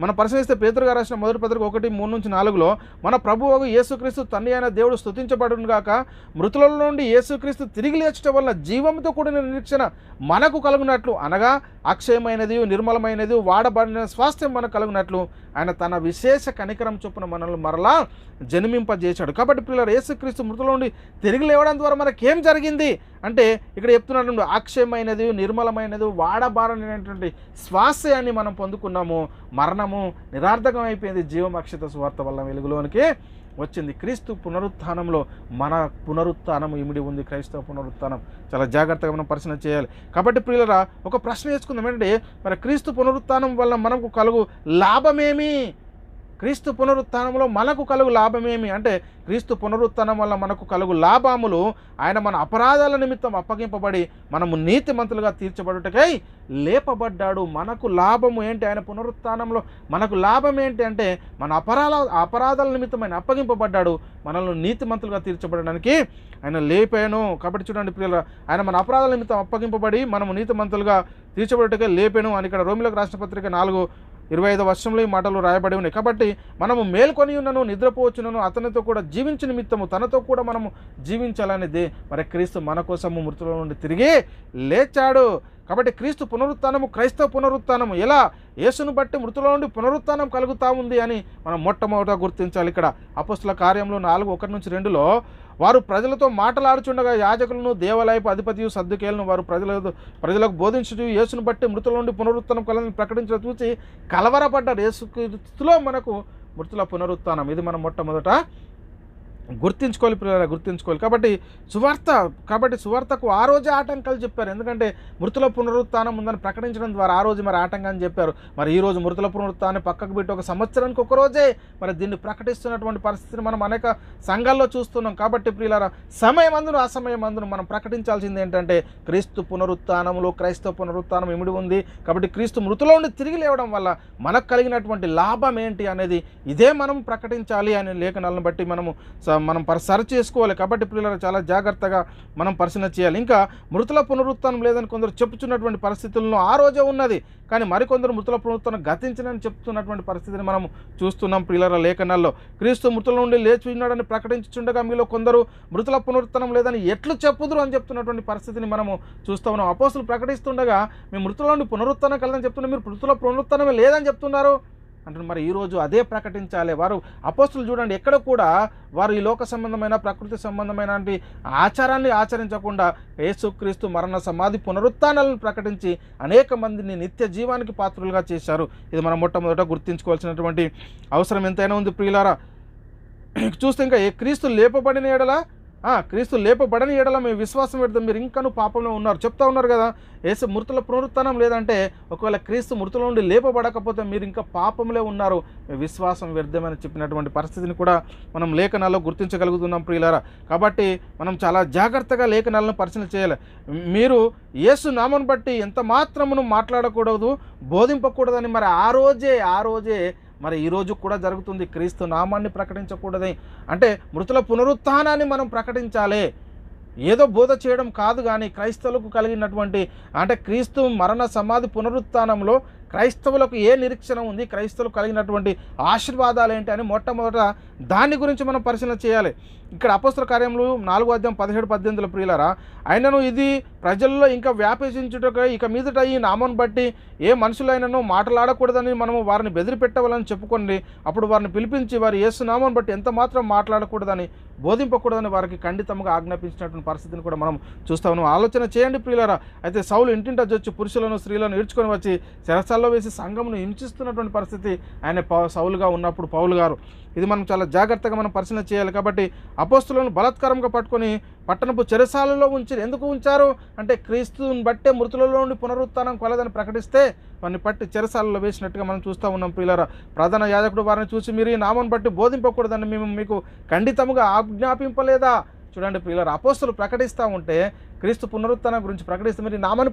మనం పరిశీలిస్తే పేతురు గారు రాసిన మొదటి పత్రిక 1:3-4 మన ప్రభువు యేసుక్రీస్తు తండ్రి అయిన దేవుడు స్తుతించబడును గాక, మృతుల నుండి యేసుక్రీస్తు తిరిగి లేచడం వల్ల జీవంతో కూడిన నిరీక్షణ మనకు కలుగునట్లు, అనగా అక్షయమైనది, నిర్మలమైనది, వాడబడిన స్వాస్థ్యం మనకు కలుగునట్లు ఆయన తన విశేష కనికరం చొప్పున మనల్ని మరలా జన్మింపజేశాడు. కాబట్టి పిల్లలు యేసుక్రీస్తు మృతుల నుండి తిరిగి లేవడం ద్వారా మనకేం జరిగింది అంటే ఇక్కడ చెప్తున్నాడు, అక్షయమైనది, నిర్మలమైనది, వాడబారనటువంటి శ్వాసయాన్ని మనం పొందుకున్నాము. మరణము నిరార్థకం అయిపోయింది, జీవం అక్షత సువార్త వల్ల వెలుగులోనికి వచ్చింది. క్రీస్తు పునరుత్థానంలో మన పునరుత్థానం ఇమిడి ఉంది. క్రైస్తవ పునరుత్థానం చాలా జాగ్రత్తగా మనం పరిశీలన చేయాలి. కాబట్టి ప్రియులరా, ఒక ప్రశ్న వేసుకుందాం. ఏంటంటే మరి క్రీస్తు పునరుత్థానం వల్ల మనకు కలుగు లాభమేమి? క్రీస్తు పునరుత్థానంలో మనకు కలుగు లాభమేమి అంటే, క్రీస్తు పునరుత్థానం వల్ల మనకు కలుగు లాభములు, ఆయన మన అపరాధాల నిమిత్తం అప్పగింపబడి మనము నీతిమంతులుగా తీర్చబడుటకై లేపబడ్డాడు. మనకు లాభము ఏంటి? ఆయన పునరుత్థానంలో మనకు లాభం ఏంటి అంటే, మన అపరాధాల నిమిత్తం ఆయన అప్పగింపబడ్డాడు, మనల్ని నీతిమంతులుగా తీర్చబడడానికి ఆయన లేపాను. కాబట్టి చూడండి ప్రియులారా, ఆయన మన అపరాధాల నిమిత్తం అప్పగింపబడి మనము నీతిమంతులుగా తీర్చబడుటకై లేపాను అని ఇక్కడ రోమిలకు రాసిన పత్రిక 4:25 ఈ మాటలు రాయబడి ఉన్నాయి. కాబట్టి మనము మేల్కొని ఉన్నను, నిద్రపోవచ్చునను, అతనితో కూడా జీవించిన నిమిత్తము తనతో కూడా మనము జీవించాలనేది మరి క్రీస్తు మన కోసము మృతుల నుండి తిరిగి లేచాడు. కాబట్టి క్రీస్తు పునరుత్థానము క్రైస్తవ పునరుత్థానము ఎలా? యేసును బట్టి మృతుల నుండి పునరుత్థానం కలుగుతూ ఉంది అని మనం మొట్టమొదట గుర్తించాలి. ఇక్కడ అపోస్తుల కార్యంలో 4:1-2 వారు ప్రజలతో మాట్లాడుచుండగా యాజకులను, దేవాలయపు అధిపతియు సద్దుకేలను వారు ప్రజలకు బోధించుచు యేసును బట్టి మృతుల నుండి పునరుత్థానం కలని ప్రకటించడం చూసి కలవరపడ్డారు. యేసుక్రీస్తులో మనకు మృతుల పునరుత్థానం, ఇది మనం మొట్టమొదట గుర్తించుకోవాలి పిల్లలు, గుర్తించుకోవాలి. కాబట్టి సువార్తకు ఆ రోజే ఆటంకాలు చెప్పారు. ఎందుకంటే మృతుల పునరుత్థానం ఉందని ప్రకటించడం ద్వారా ఆ రోజు మరి ఆటంకాన్ని చెప్పారు. మరి ఈరోజు మృతుల పునరుత్థానాన్ని పక్కకు పెట్టి ఒక సంవత్సరానికి ఒక రోజే మరి దీన్ని ప్రకటిస్తున్నటువంటి పరిస్థితిని మనం అనేక సంఘాల్లో చూస్తున్నాం. కాబట్టి ప్రియులారా, సమయమందును అసమయమందును మనం ప్రకటించాల్సింది ఏంటంటే, క్రీస్తు పునరుత్థానంలో క్రైస్తవ పునరుత్థానం ఇమిడి ఉంది. కాబట్టి క్రీస్తు మృతుల నుండి తిరిగి లేవడం వల్ల మనకు కలిగినటువంటి లాభం ఏంటి అనేది ఇదే మనం ప్రకటించాలి అనే లేఖనాలను బట్టి మనం సరి చేసుకోవాలి. కాబట్టి పిల్లలు చాలా జాగ్రత్తగా మనం పరిశీలన చేయాలి. ఇంకా మృతుల పునరుత్థానం లేదని కొందరు చెప్పుచున్నటువంటి పరిస్థితులను ఆ రోజే ఉన్నది, కానీ మరికొందరు మృతుల పునరుత్థానం గతించినని చెప్తున్నటువంటి పరిస్థితిని మనం చూస్తున్నాం పిల్లల లేఖనాల్లో. క్రీస్తు మృతుల నుండి లేచి ఉన్నాడని ప్రకటించుండగా మీలో కొందరు మృతుల పునరుత్థానం లేదని ఎట్లు చెప్పుదురు అని చెప్తున్నటువంటి పరిస్థితిని మనము చూస్తూ ఉన్నాం. అపోస్తులు ప్రకటిస్తుండగా మీ మృతుల నుండి పునరుత్థానం కలదని చెప్తున్నారు, మీరు మృతుల పునరుత్థానమే లేదని చెప్తున్నారు అంటే మరి ఈరోజు అదే ప్రకటించాలి. వారు అపోస్తులు చూడండి, ఎక్కడ కూడా వారు ఈ లోక సంబంధమైన ప్రకృతి సంబంధమైన ఆచారాన్ని ఆచరించకుండా యేసుక్రీస్తు మరణ సమాధి పునరుత్థానాలను ప్రకటించి అనేక మందిని నిత్య జీవానికి పాత్రులుగా చేశారు. ఇది మనం మొట్టమొదట గుర్తించుకోవాల్సినటువంటి అవసరం ఎంతైనా ఉంది ప్రియులారా. చూస్తే ఇంకా క్రీస్తు లేపబడని ఎడల మేము విశ్వాసం పెడతాం, మీరు ఇంకనూ పాపంలో ఉన్నారు చెప్తా ఉన్నారు కదా. యేసు మృతుల పునరుత్థానం లేదంటే, ఒకవేళ క్రీస్తు మృతుల నుండి లేపబడకపోతే మీరు ఇంకా పాపంలో ఉన్నారు, మీ విశ్వాసం వ్యర్థమని చెప్పినటువంటి పరిస్థితిని కూడా మనం లేఖనాల్లో గుర్తించగలుగుతున్నాం ప్రియులారా. కాబట్టి మనం చాలా జాగ్రత్తగా లేఖనాలను పరిశీలన చేయాలి. మీరు యేసు నామను బట్టి ఎంత మాత్రమును మాట్లాడకూడదు, బోధింపకూడదని మరి ఆ రోజే మరి ఈరోజు కూడా జరుగుతుంది. క్రీస్తు నామాన్ని ప్రకటించకూడదు అంటే మృతుల పునరుత్థానాన్ని మనం ప్రకటించాలి, ఏదో బోధ చేయడం కాదు. కానీ క్రైస్తవులకు కలిగినటువంటి అంటే క్రీస్తు మరణ సమాధి పునరుత్థానంలో క్రైస్తవులకు ఏ నిరీక్షణ ఉంది, క్రైస్తవులకు కలిగినటువంటి ఆశీర్వాదాలు ఏంటి అని మొట్టమొదట దాని గురించి మనం పరిశీలన చేయాలి. ఇక్కడ అపోస్తల కార్యములు 4:17-18 ప్రియులారా, అయినను ఇది ప్రజల్లో ఇంకా వ్యాపించుటకై ఇక మీదట ఈ నామం బట్టి ఏ మనుషులైనను మాట్లాడకూడదని మనము వారిని బెదిరిపెట్టవాలని చెప్పుకోండి. అప్పుడు వారిని పిలిపించి వారి యేసు నామం బట్టి ఎంత మాత్రం మాట్లాడకూడదని, బోధింపకూడదని వారికి ఖండితంగా ఆజ్ఞాపించినటువంటి పరిస్థితిని కూడా మనం చూస్తాము. ఆలోచన చేయండి ప్రియులారా. అయితే సౌలు ఇంటింట వచ్చి పురుషులను స్త్రీలను ఈడ్చుకొని వచ్చి చెరసాల్లో వేసి సంఘమును హింసిస్తున్నటువంటి పరిస్థితి ఆయన సౌలుగా ఉన్నప్పుడు పౌలు గారు. ఇది మనం చాలా జాగ్రత్తగా మనం పరిశీలన చేయాలి. కాబట్టి అపోస్తులను బలాత్కారంగా పట్టుకొని పట్టణపు చెరసాలలో ఎందుకు ఉంచారు అంటే, క్రీస్తుని బట్టే మృతులలో నుండి పునరుత్థానం కొలదని ప్రకటిస్తే వారిని పట్టి చెరసాలలో వేసినట్టుగా మనం చూస్తూ ఉన్నాం ప్రియులారా. ప్రధాన యాజకుడు వారిని చూసి, మీరు ఈ నామం బట్టి బోధింపకూడదని మేము మీకు ఖండితముగా ఆజ్ఞాపింపలేదా? చూడండి ప్రియులారా, అపోస్తులు ప్రకటిస్తూ ఉంటే, క్రీస్తు పునరుత్థానం గురించి ప్రకటిస్తే మీరు ఈ నామాన్ని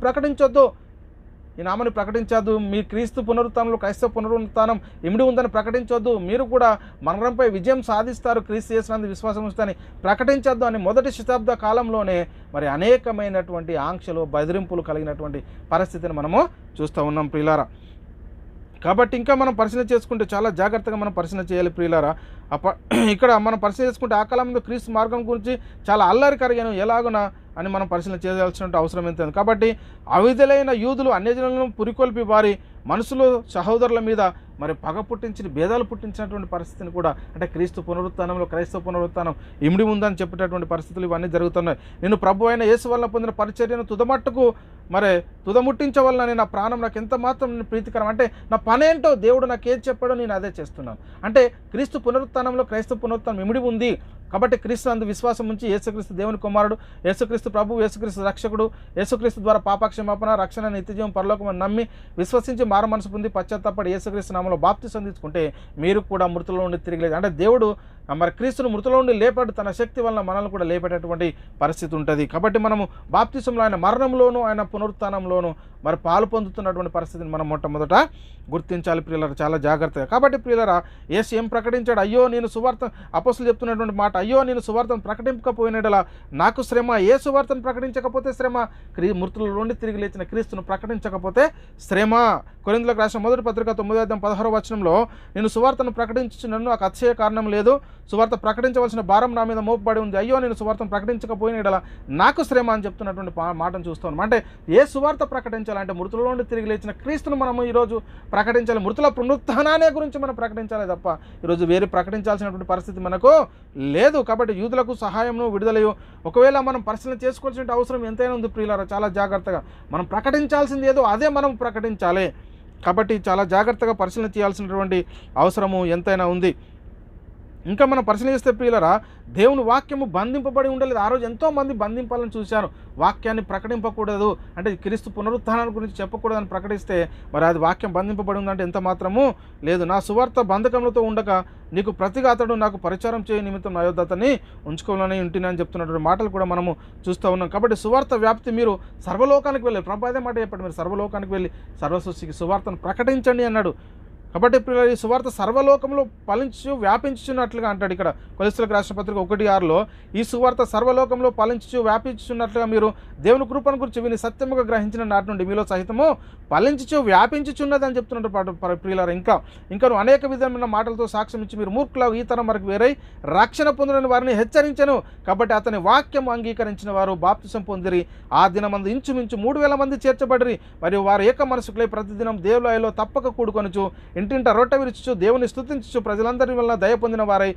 ప్రకటించొద్దు, మీ క్రీస్తు పునరుత్థానంలో క్రైస్తవ పునరుత్థానం ఇమిడి ఉందని ప్రకటించొద్దు, మీరు కూడా మరణంపై విజయం సాధిస్తారు క్రీస్తు యేసునందు విశ్వాసం ఉంచుతారని ప్రకటించొద్దు అని మొదటి శతాబ్ద కాలంలోనే మరి అనేకమైనటువంటి ఆంక్షలు, బెదిరింపులు కలిగినటువంటి పరిస్థితిని మనము చూస్తూ ఉన్నాం ప్రియులారా. కాబట్టి ఇంకా మనం పరిశీలన చేసుకుంటే చాలా జాగ్రత్తగా మనం పరిశీలన చేయాలి ప్రియులారా. ఇక్కడ మనం పరిశీలన చేసుకుంటే ఆ కాలంలో క్రీస్తు మార్గం గురించి చాలా అల్లరి కరిగాను ఎలాగునా అని మనం పరిశీలన చేయాల్సిన అవసరం ఎంత ఉంది. కాబట్టి అవిధులైన యూదులు అన్యజనులను పురికొల్పి వారి మనసులో సహోదరుల మీద మరి పగ పుట్టించి భేదాలు పుట్టించినటువంటి పరిస్థితిని కూడా, అంటే క్రీస్తు పునరుత్థానంలో క్రైస్తవ పునరుత్థానం ఇమిడి ఉందని చెప్పేటటువంటి పరిస్థితులు ఇవన్నీ జరుగుతున్నాయి. నేను ప్రభు అయిన యేసు వల్ల పొందిన పరిచర్యను తుదమట్టుకు మరి తుదముట్టించవలన నా ప్రాణం నాకు ఎంత మాత్రం ప్రీతికరం, అంటే నా పనేంటో దేవుడు నాకు ఏది చెప్పాడో నేను అదే చేస్తున్నాను. అంటే క్రీస్తు పునరుత్థానంలో క్రైస్తవ పునరుత్థానం ఇమిడి ఉంది కాబట్టి క్రీస్తు అందు విశ్వాసం ఉంచి యేసుక్రీస్తు దేవుని కుమారుడు, యేసుక్రీస్తు ప్రభు, యేసుక్రీస్తు రక్షకుడు, యేసుక్రీస్తు ద్వారా పాపక్షమాపణ, రక్షణ, నిత్యజీవం, పరలోకం నమ్మి విశ్వసించి మారు మనసు పొంది పశ్చాత్తాపడి యేసుక్రీస్తు నామములో బాప్తిసం తీసుకుంటే మీరు కూడా మృతుల్లో నుండి తిరిగి లేదు. అంటే దేవుడు మరి క్రీస్తును మృతులో నుండి లేపాడు, తన శక్తి వలన మనల్ని కూడా లేపేటటువంటి పరిస్థితి ఉంటుంది. కాబట్టి మనము బాప్తిసంలో ఆయన మరణంలోనూ ఆయన పునరుత్థానంలోనూ మరి పాలు పొందుతున్నటువంటి పరిస్థితిని మనం మొట్టమొదట గుర్తించాలి ప్రియులారా, చాలా జాగ్రత్తగా. కాబట్టి ప్రియులారా, యేసు ఏం ప్రకటించాడు? అయ్యో నేను సువార్త, అపోస్తులు చెప్తున్నటువంటి మాట, అయ్యో నేను సువార్తను ప్రకటింపకపోయినలా నాకు శ్రమ. ఏ సువార్తను ప్రకటించకపోతే శ్రమ, మృతుల నుండి తిరిగి లేచిన క్రీస్తును ప్రకటించకపోతే శ్రమ. కొరింథీయులకు రాసిన మొదటి పత్రిక 9:16 వచనంలో, నేను సువార్తను ప్రకటించుచున్నాను, నాకు అతిశయ కారణం లేదు, సువార్త ప్రకటించవలసిన భారం నా మీద మోపబడి ఉంది, అయ్యో నేను సువార్తను ప్రకటించకపోయినలా నాకు శ్రమ అని చెప్తున్నటువంటి మాటను చూస్తాం. అంటే ఏ సువార్త ప్రకటించాలంటే మృతుల నుండి తిరిగి లేచిన క్రీస్తును మనము ఈరోజు ప్రకటించాలి, మృతుల పునరుత్థానాన్ని గురించి మనం ప్రకటించాలి తప్ప ఈరోజు వేరే ప్రకటించాల్సినటువంటి పరిస్థితి మనకు లేదు. కాబట్టి యూదులకు సహాయము విడుదలయు ఒకవేళ మనం పరిశీలన చేసుకోవాల్సిన అవసరం ఎంతైనా ఉంది ప్రియులారా, చాలా జాగ్రత్తగా మనం ప్రకటించాల్సింది ఏదో అదే మనం ప్రకటించాలి. కాబట్టి చాలా జాగ్రత్తగా పరిశీలన చేయాల్సినటువంటి అవసరము ఎంతైనా ఉంది. ఇంకా మనం పరిశీలిస్తే ప్రియులరా, దేవుని వాక్యము బంధింపబడి ఉండలేదు. ఆ రోజు ఎంతోమంది బంధింపాలని చూశారు, వాక్యాన్ని ప్రకటింపకూడదు అంటే క్రీస్తు పునరుత్థానం గురించి చెప్పకూడదని ప్రకటిస్తే మరి అది వాక్యం బంధింపబడి ఉందంటే ఎంత మాత్రము లేదు. నా సువార్త బంధకములతో ఉండక నీకు ప్రతిగా అతడు నాకు పరిచారం చేయ నిమిత్తం నా యొద్ద అతన్ని ఉంచుకోవాలని ఉంటున్నాను చెప్తున్నటువంటి మాటలు కూడా మనము చూస్తూ ఉన్నాం. కాబట్టి సువార్త వ్యాప్తి, మీరు సర్వలోకానికి వెళ్ళి, ప్రభు అదే మాట చెప్పండి, మీరు సర్వలోకానికి వెళ్ళి సర్వసృష్టికి సువార్తను ప్రకటించండి అన్నాడు. కాబట్టి ఇప్పుడు ఈ సువార్త సర్వలోకంలో ఫలించు వ్యాపించుచున్నట్లుగా అంటాడు ఇక్కడ కొలస్సీలకు రాసిన పత్రిక 1:6లో, ఈ సువార్త సర్వలోకంలో ఫలించు వ్యాపించుచున్నట్లుగా మీరు దేవుని కృపను గురించి విని సత్యముగా గ్రహించిన నాటి నుండి మీలో సహితము ఫలించుచు వ్యాపించుచున్నది అని చెప్తున్నట్టు ప్రియులారా. ఇంకా అనేక విధమైన మాటలతో సాక్ష్యం ఇచ్చి మీరు మూర్ఖుల ఈ తరం వరకు వేరై రక్షణ పొందిన వారిని హెచ్చరించను. కాబట్టి అతని వాక్యం అంగీకరించిన వారు బాప్తిసం పొందిరి. ఆ దినమందు ఇంచుమించు 3,000 మంది చేర్చబడిరి. మరియు వారు ఏక మనసుకులై ప్రతిదినం దేవులాయలో తప్పక కూడుకొనుచు ఇంటింట రొట్టె విరుచుచు దేవుని స్తుతించుచు ప్రజలందరి వలన దయ పొందిన వారై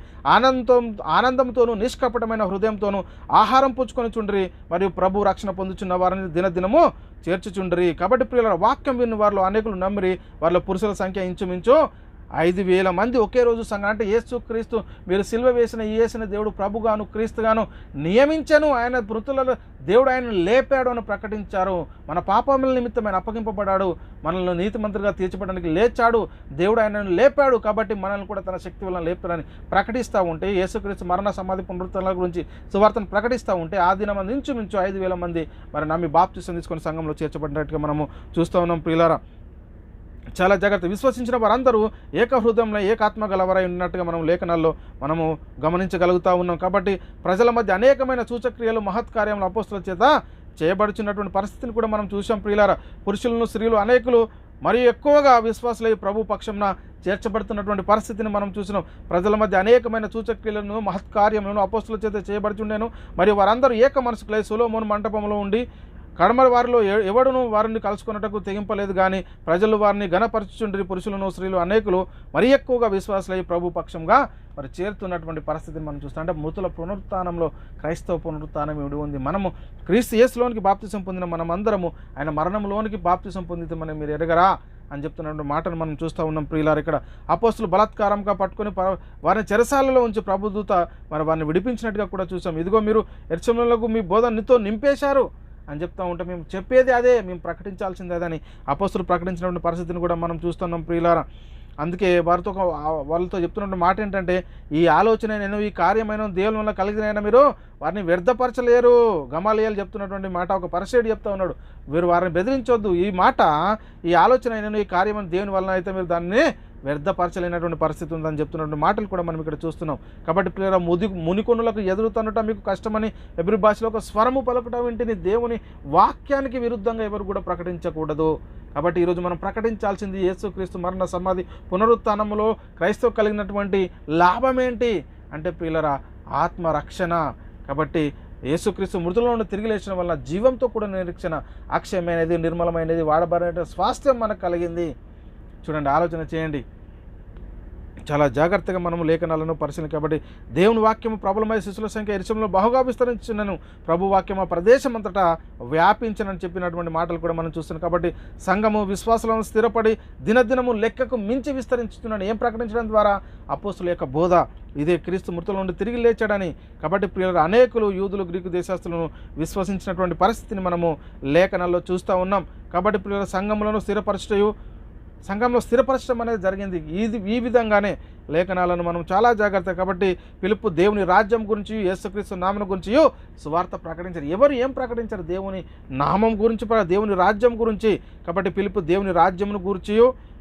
ఆనందంతోనూ నిష్కపటమైన హృదయంతోనూ ఆహారం పుచ్చుకొని చుండ్రి. మరియు ప్రభు రక్షణ పొందుచున్న వారిని దినదినము చేర్చుచుండ్రి. కాబట్టి ప్రియుల వాక్యం విన్న వారిలో అనేకులు నమ్మిరి. వారిలో పురుషుల సంఖ్య ఇంచుమించు 5,000 మంది ఒకే రోజు సంఘం. అంటే యేసు క్రీస్తు మీరు సిలువ వేసిన దేవుడు ప్రభుగాను క్రీస్తుగాను నియమించను. ఆయన మృతులలో దేవుడు ఆయన లేపాడు అని ప్రకటించారు. మన పాపముల నిమిత్తం ఆయన అప్పగింపబడ్డాడు, మనల్ని నీతిమంతులుగా తీర్చబడడానికి లేచాడు, దేవుడు ఆయనను లేపాడు. కాబట్టి మనల్ని కూడా తన శక్తి వలన లేపుతాడని ప్రకటిస్తూ ఉంటే, యేసుక్రీస్తు మరణ సమాధి పునరుత్థానాల గురించి సువార్తను ప్రకటిస్తూ ఉంటే ఆ దినం ఇంచుమించు 5,000 మంది మరి నమ్మి బాప్తిసం తీసుకొని సంఘంలో చేర్చబడినట్టుగా మనము చూస్తూ ఉన్నాం ప్రియులారా. చాలా జాగ్రత్త. విశ్వసించిన వారందరూ ఏకహృదయంలో ఏకాత్మ గలవరై ఉన్నట్టుగా మనం లేఖనాల్లో మనము గమనించగలుగుతూ ఉన్నాం. కాబట్టి ప్రజల మధ్య అనేకమైన సూచక్రియలు మహత్కార్యములు అపోస్తుల చేత చేయబడుచున్నటువంటి పరిస్థితిని కూడా మనం చూసాం ప్రియులారా. పురుషులను స్త్రీలు అనేకులు మరియు ఎక్కువగా విశ్వాసులై ప్రభు పక్షంన చేర్చబడుతున్నటువంటి పరిస్థితిని మనం చూసినాం. ప్రజల మధ్య అనేకమైన సూచక్రియలను మహత్కార్యములను అపోస్తుల చేత చేయబడుచుండేను. మరియు వారందరూ ఏక మనసుకులై సొలొమోను మంటపంలో ఉండి కడమరి వారిలో ఎవడును వారిని కలుసుకున్నటకు తెగింపలేదు, కానీ ప్రజలు వారిని ఘనపరచుచుండ్రి. పురుషులను స్త్రీలు అనేకులు మరి ఎక్కువగా విశ్వాసులై ప్రభు పక్షంగా మరి చేరుతున్నటువంటి పరిస్థితిని మనం చూస్తాం. అంటే మృతుల పునరుత్థానంలో క్రైస్తవ పునరుత్థానం ఇమిడి ఉంది. మనము క్రీస్తు యేసులోనికి బాప్తిసం పొందిన మనమందరము ఆయన మరణంలోనికి బాప్తిసం పొందితమని మీరు ఎరగరా అని చెప్తున్నటువంటి మాటను మనం చూస్తూ ఉన్నాం ప్రియులారు. ఇక్కడ అపోస్తులు బలాత్కారంగా పట్టుకొని వారిని చెరసాలలో ఉంచి ప్రభుదూత మరి వారిని విడిపించినట్టుగా కూడా చూసాం. ఇదిగో మీరు యెరూషలేమునకు మీ బోధనతో నింపేశారు అని చెప్తూ ఉంటే మేము చెప్పేది అదే, మేము ప్రకటించాల్సిందే అదని అపోస్తులు ప్రకటించినటువంటి పరిస్థితిని కూడా మనం చూస్తున్నాం ప్రియులారా. అందుకే వాళ్ళతో చెప్తున్న మాట ఏంటంటే, ఈ ఆలోచన నేను ఈ కార్యమైన దేవుని వల్ల కలిగినైనా మీరు వారిని వ్యర్థపరచలేరు. గమాలియేలు చెప్తున్నటువంటి మాట ఒక పరిసేయుడు చెప్తా ఉన్నాడు, మీరు వారిని బెదిరించొద్దు. ఈ మాట, ఈ ఆలోచన నేను ఈ కార్యమైన దేవుని వలన అయితే మీరు దాన్ని వ్యర్థపరచలేనటువంటి పరిస్థితి ఉందని చెప్తున్నటువంటి మాటలు కూడా మనం ఇక్కడ చూస్తున్నాం. కాబట్టి ప్రియులారా, మునికొనులకు ఎదురుతనుట మీకు కష్టమని ఎబ్రీ భాషలో ఒక స్వరము పలుకుట వింటిని దేవుని వాక్యానికి విరుద్ధంగా ఎవరు కూడా ప్రకటించకూడదు. కాబట్టి ఈరోజు మనం ప్రకటించాల్సింది యేసుక్రీస్తు మరణ సమాధి పునరుత్థానములో క్రైస్తవ కలిగినటువంటి లాభం ఏంటి అంటే ప్రియులారా, ఆత్మరక్షణ. కాబట్టి యేసుక్రీస్తు మృతుల నుండి తిరిగి లేచిన వల్ల జీవంతో కూడా నిరీక్షణ, అక్షయమైనది, నిర్మలమైనది, వాడబడిన స్వాస్థ్యం మనకు కలిగింది. చూడండి, ఆలోచన చేయండి. చాలా జాగ్రత్తగా మనము లేఖనాలను పరిశీలన. కాబట్టి దేవుని వాక్యము ప్రబలమై శిశుల సంఖ్య ఎరుసలేములో బహుగా విస్తరించినను, ప్రభు వాక్యం ఆ ప్రదేశం అంతటా వ్యాపించనని చెప్పినటువంటి మాటలు కూడా మనం చూస్తున్నాం. కాబట్టి సంఘము విశ్వాసాలను స్థిరపడి దినదినము లెక్కకు మించి విస్తరించుతున్నాను. ఏం ప్రకటించడం ద్వారా? అపోస్తుల యొక్క బోధ ఇదే, క్రీస్తు మృతుల నుండి తిరిగి లేచాడని. కాబట్టి ప్రియులు, అనేకులు యూదులు గ్రీకు దేశస్తులను విశ్వసించినటువంటి పరిస్థితిని మనము లేఖనాల్లో చూస్తూ ఉన్నాం. కాబట్టి ప్రియుల, సంఘంలో స్థిరపరచడం అనేది జరిగింది. ఈ విధంగానే లేఖనాలను మనం చాలా జాగ్రత్త. కాబట్టి పిలుపు దేవుని రాజ్యం గురించి, యేసుక్రీస్తు నామం గురించి సువార్త ప్రకటించారు. ఎవరు ఏం ప్రకటించారు? దేవుని నామం గురించి, దేవుని రాజ్యం గురించి. కాబట్టి పిలుపు దేవుని రాజ్యమును గురించి,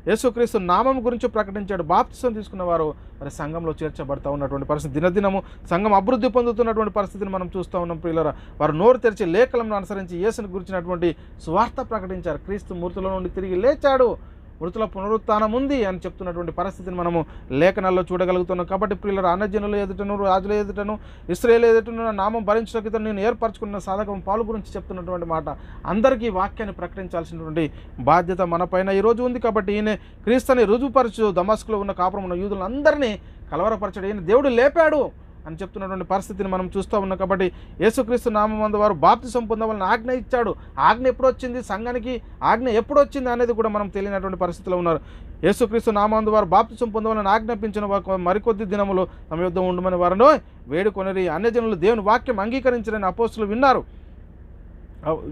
యేసుక్రీస్తు నామం గురించి ప్రకటించాడు. బాప్తిసం తీసుకున్న వారు మరి సంఘంలో చేర్చబడతా ఉన్నటువంటి పరిస్థితి, దినదినము సంఘం అభివృద్ధి పొందుతున్నటువంటి పరిస్థితిని మనం చూస్తూ ఉన్నాం. ప్రియులారా, వారు నోరు తెరిచి లేఖలను అనుసరించి యేసుని గురించినటువంటి సువార్త ప్రకటించారు. క్రీస్తు మృతుల నుండి తిరిగి లేచాడు, మృతుల పునరుత్థానం ఉంది అని చెప్తున్నటువంటి పరిస్థితిని మనము లేఖనాల్లో చూడగలుగుతున్నాం. కాబట్టి ప్రియులారా, అన్యజనుల ఎదుటను, రాజుల ఎదుటను, ఇశ్రాయేలు ఎదుటను నామం భరించడానికి నేను ఏర్పరచుకున్న సాధకం పాలు గురించి చెప్తున్నటువంటి మాట. అందరికీ వాక్యాన్ని ప్రకటించాల్సినటువంటి బాధ్యత మన పైన ఈరోజు ఉంది. కాబట్టి ఈయన క్రీస్తుని రుజువుపరచు, దమస్కులో ఉన్న కాపురం ఉన్న యూదులను అందరినీ కలవరపరచడు, ఈయన దేవుడు లేపాడు అని చెప్తున్నటువంటి పరిస్థితిని మనం చూస్తూ ఉన్నాం. కాబట్టి యేసుక్రీస్తు నామమందు వారు బాప్తిసం పొందవాలని ఆజ్ఞ ఇచ్చాడు. ఆజ్ఞ ఎప్పుడు వచ్చింది, సంఘానికి ఆజ్ఞ ఎప్పుడు వచ్చింది అనేది కూడా మనం తెలియనటువంటి పరిస్థితిలో ఉన్నారు. యేసుక్రీస్తు నామమందు వారు బాప్తిసం పొందవాలని ఆజ్ఞాపించిన మరికొద్ది దినములు తమ యుద్ధం ఉండమని వారిని వేడుకొనిరి. అన్యజనులు దేవుని వాక్యం అంగీకరించరని అపోస్తులు విన్నారు.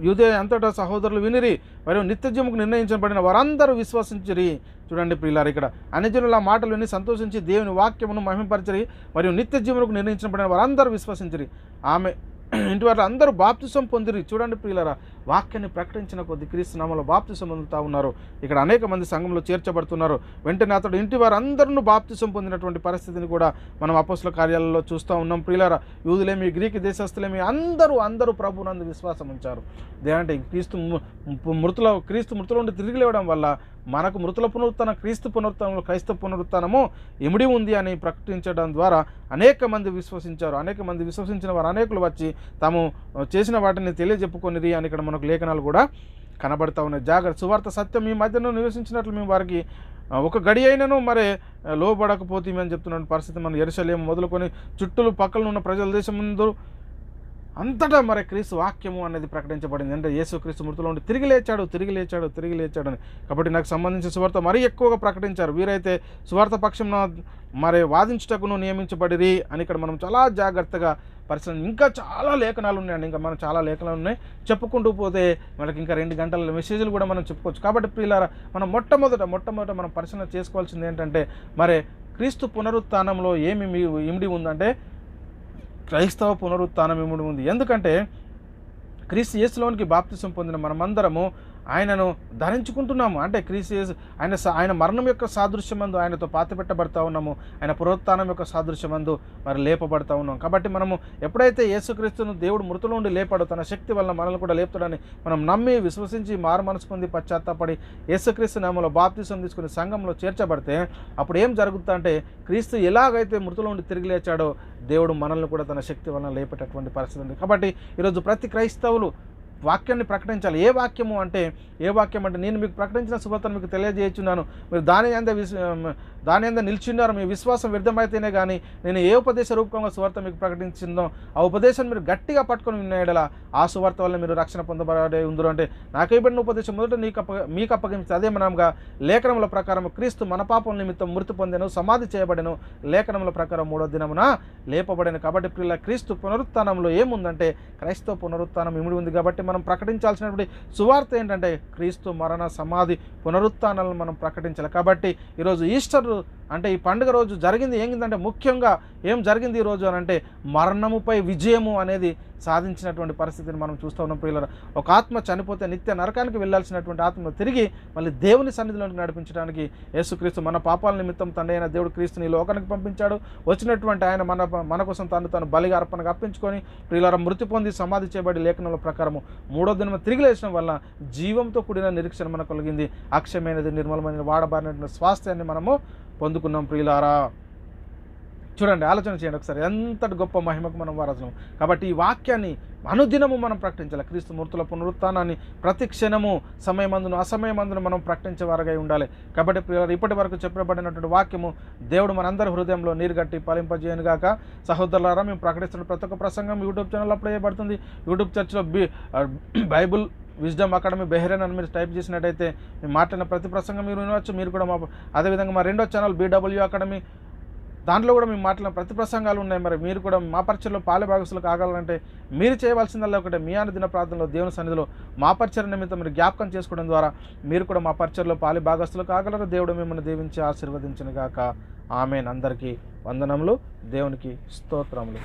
యూదేయ అంతటా సహోదరులు వినిరి, మరియు నిత్యజీవముకు నిర్ణయించబడిన వారందరూ విశ్వసించిరి. చూడండి ప్రియులారు, ఇక్కడ అన్యజనుల మాటలు విని సంతోషించి దేవుని వాక్యమును మహిమపరిచిరి, మరియు నిత్యజీవముకు నిర్ణయించబడిన వారందరూ విశ్వసించిరి. ఆమె ఇంటి వారు అందరూ బాప్తిసం పొందిరి. చూడండి ప్రియులారా, వాక్యాన్ని ప్రకటించిన కొద్ది క్రీస్తు నామములో బాప్తిసం పొందుతూ ఉన్నారు. ఇక్కడ అనేక మంది సంఘంలో చేర్చబడుతున్నారు. వెంటనే అతడు ఇంటి వారు అందరూ బాప్తిసం పొందినటువంటి పరిస్థితిని కూడా మనం అపోస్తల కార్యాలలో చూస్తూ ఉన్నాం. ప్రియులారా, యూదులేమి, గ్రీకు దేశస్తులేమి అందరూ ప్రభునందు విశ్వాసం ఉంచారు. దేనంటే క్రీస్తు మృతుల నుండి తిరిగి లేవడం వల్ల మనకు మృతుల పునరుత్థానం, క్రైస్తవ పునరుత్థానము ఇమిడి ఉంది అని ప్రకటించడం ద్వారా అనేక మంది విశ్వసించారు. అనేక మంది విశ్వసించిన వారు అనేకులు వచ్చి తాము చేసిన వాటిని తెలియజెప్పుకొనిరి అని ఇక్కడ మనకు లేఖనాలు కూడా కనబడతా ఉన్నాయి. జాగ్రత్త, సువార్త సత్యం మీ మధ్యలో నివసించినట్లు మేము వారికి ఒక గడి అయినను మరి లోబడకపోతే అని చెప్తున్న పరిస్థితి మన యెరూషలేము మొదలుకొని చుట్టూ పక్కన ఉన్న ప్రజల దేశం ముందు అంతటా మరి క్రీస్తు వాక్యము అనేది ప్రకటించబడింది. అంటే యేసుక్రీస్తు మృతుల నుండి తిరిగి లేచాడు అని. కాబట్టి నాకు సంబంధించిన సువార్త మరీ ఎక్కువగా ప్రకటించారు. వీరైతే సువార్త పక్షం మరి వాదించుటకును నియమించబడిరి అని ఇక్కడ మనం చాలా జాగ్రత్తగా పరిశీలన. ఇంకా చాలా లేఖనాలు ఉన్నాయండి, ఇంకా మనం చాలా లేఖనాలు ఉన్నాయి. చెప్పుకుంటూ పోతే మనకి ఇంకా 2 గంటల మెసేజ్లు కూడా మనం చెప్పుకోవచ్చు. కాబట్టి ప్రియులారా, మనం మొట్టమొదట మనం పరిశీలన చేసుకోవాల్సింది ఏంటంటే, మరి క్రీస్తు పునరుత్థానంలో ఏమి ఇమిడి ఉందంటే క్రైస్తవ పునరుత్థానం ఇమిడి ఉంది. ఎందుకంటే క్రీస్తు యేసులోనికి బాప్తిసం పొందిన మనమందరము ఆయనను ధరించుకుంటున్నాము. అంటే క్రీస్తు యేసు ఆయన మరణం యొక్క సాదృశ్యమందు ఆయనతో పాతిపెట్టబడతా ఉన్నాము. ఆయన పునరుత్థానం యొక్క సాదృశ్యమందు మరి లేపబడతా ఉన్నాం. కాబట్టి మనము ఎప్పుడైతే యేసుక్రీస్తును దేవుడు మృతుల నుండి లేపాడో, తన శక్తి వల్ల మనల్ని కూడా లేపుతాడని మనం నమ్మి విశ్వసించి మారు మనసు పొంది పశ్చాత్తాపడి యేసుక్రీస్తు నామములో బాప్తిసం తీసుకుని సంఘంలో చేర్చబడితే అప్పుడు ఏం జరుగుతుందంటే, క్రీస్తు ఎలాగైతే మృతుల నుండి తిరిగి లేచాడో దేవుడు మనల్ని కూడా తన శక్తి వలన లేపేటటువంటి పరిస్థితి ఉంది. కాబట్టి ఈరోజు ప్రతి క్రైస్తవులు వాక్యాన్ని ప్రకటించాలి. ఏ వాక్యం అంటే నేను మీకు ప్రకటించిన సువార్తను మీకు తెలియజేయుచున్నాను, మీరు దాని యందు నిలిచిన్నారు, మీ విశ్వాసం వ్యర్థమైతేనే కానీ నేను ఏ ఉపదేశ రూపకంగా సువార్త మీకు ప్రకటించిందో ఆ ఉపదేశాన్ని మీరు గట్టిగా పట్టుకొని వినేయడలా ఆ సువార్త వల్ల మీరు రక్షణ పొందబడే ఉందరు. అంటే నాకు ఇవ్వబడిన ఉపదేశం మొదట మీకు అప్పగించి అదే మనముగా లేఖనముల ప్రకారం క్రీస్తు మన పాపం నిమిత్తం మృతి పొందెను, సమాధి చేయబడెను, లేఖనముల ప్రకారం 3వ దినమున లేపబడెను. కాబట్టి ప్రియుల, క్రీస్తు పునరుత్థానంలో ఏముందంటే క్రైస్తవ పునరుత్థానం ఇమిడి ఉంది. కాబట్టి మనం ప్రకటించాల్సినటువంటి సువార్త ఏంటంటే క్రీస్తు మరణ, సమాధి, పునరుత్థానాలను మనం ప్రకటించాలి. కాబట్టి ఈరోజు ఈస్టర్ అంటే ఈ పండుగ రోజు జరిగింది ఏంటంటే, ముఖ్యంగా ఏం జరిగింది ఈరోజు అని అంటే మరణముపై విజయము అనేది సాధించినటువంటి పరిస్థితిని మనం చూస్తూ ఉన్నాం. ప్రియులారా, ఒక ఆత్మ చనిపోతే నిత్య నరకానికి వెళ్ళాల్సినటువంటి ఆత్మను తిరిగి మళ్ళీ దేవుని సన్నిధిలోకి నడిపించడానికి యేసుక్రీస్తు మన పాపాల నిమిత్తం తండ్రి అయిన దేవుడు క్రీస్తుని ఈ లోకానికి పంపించాడు. వచ్చినటువంటి ఆయన మన కోసం తను బలిగా అర్పణగా అర్పించుకొని ప్రియులారా మృతి పొంది సమాధి చేయబడి లేఖనాల ప్రకారము 3వ దినం తిరిగి లేచడం వల్ల జీవంతో కూడిన నిరీక్షణ మనకు కలిగింది. అక్షయమైనది, నిర్మలమైన, వాడబారినటువంటి స్వాస్థ్యాన్ని మనము పొందుకున్నాం. ప్రియులారా, చూడండి, ఆలోచన చేయండి ఒకసారి, ఎంతటి గొప్ప మహిమకు మనం వారసులం. కాబట్టి ఈ వాక్యాన్ని అనుదినము మనం ప్రకటించాలి. క్రీస్తు మూర్తుల పునరుత్థానాన్ని ప్రతి క్షణము సమయమందును అసమయమందును మనం ప్రకటించే వారుగా ఉండాలి. కాబట్టి ప్రియులారా, ఇప్పటి వరకు చెప్పబడినటువంటి వాక్యము దేవుడు మనందరి హృదయంలో నీరుగట్టి ఫలింపజేయను గాక. సహోదరులారా, మేము ప్రకటిస్తున్న ప్రతి ఒక్క ప్రసంగం యూట్యూబ్ ఛానల్ అప్లై చేయబడుతుంది. యూట్యూబ్ చర్చ్లో బైబుల్ విజ్డమ్ అకాడమీ బెహ్రెన్ అని మీరు టైప్ చేసినట్టయితే మేము మాట్లాడిన ప్రతి ప్రసంగం మీరు వినవచ్చు. మీరు కూడా అదేవిధంగా మా రెండో ఛానల్ BW అకాడమీ, దాంట్లో కూడా మేము మాట్లాడిన ప్రతి ప్రసంగాలు ఉన్నాయి. మరి మీరు కూడా మా పరిచయలో పాలుభాగస్తులు కాగలంటే మీరు చేయవలసిందల్లా ఒకటే, మీ అనుదిన ప్రార్థనలో దేవుని సన్నిధిలో మా పరిచయ నిమిత్తం మీరు జ్ఞాపకం చేసుకోవడం ద్వారా మీరు కూడా మా పరిచయలో పాలుభాగస్తులు కాగలరు. దేవుడు మిమ్మల్ని దీవించి ఆశీర్వదించును గాక. ఆమేన్. అందరికీ వందనములు. దేవునికి స్తోత్రములు.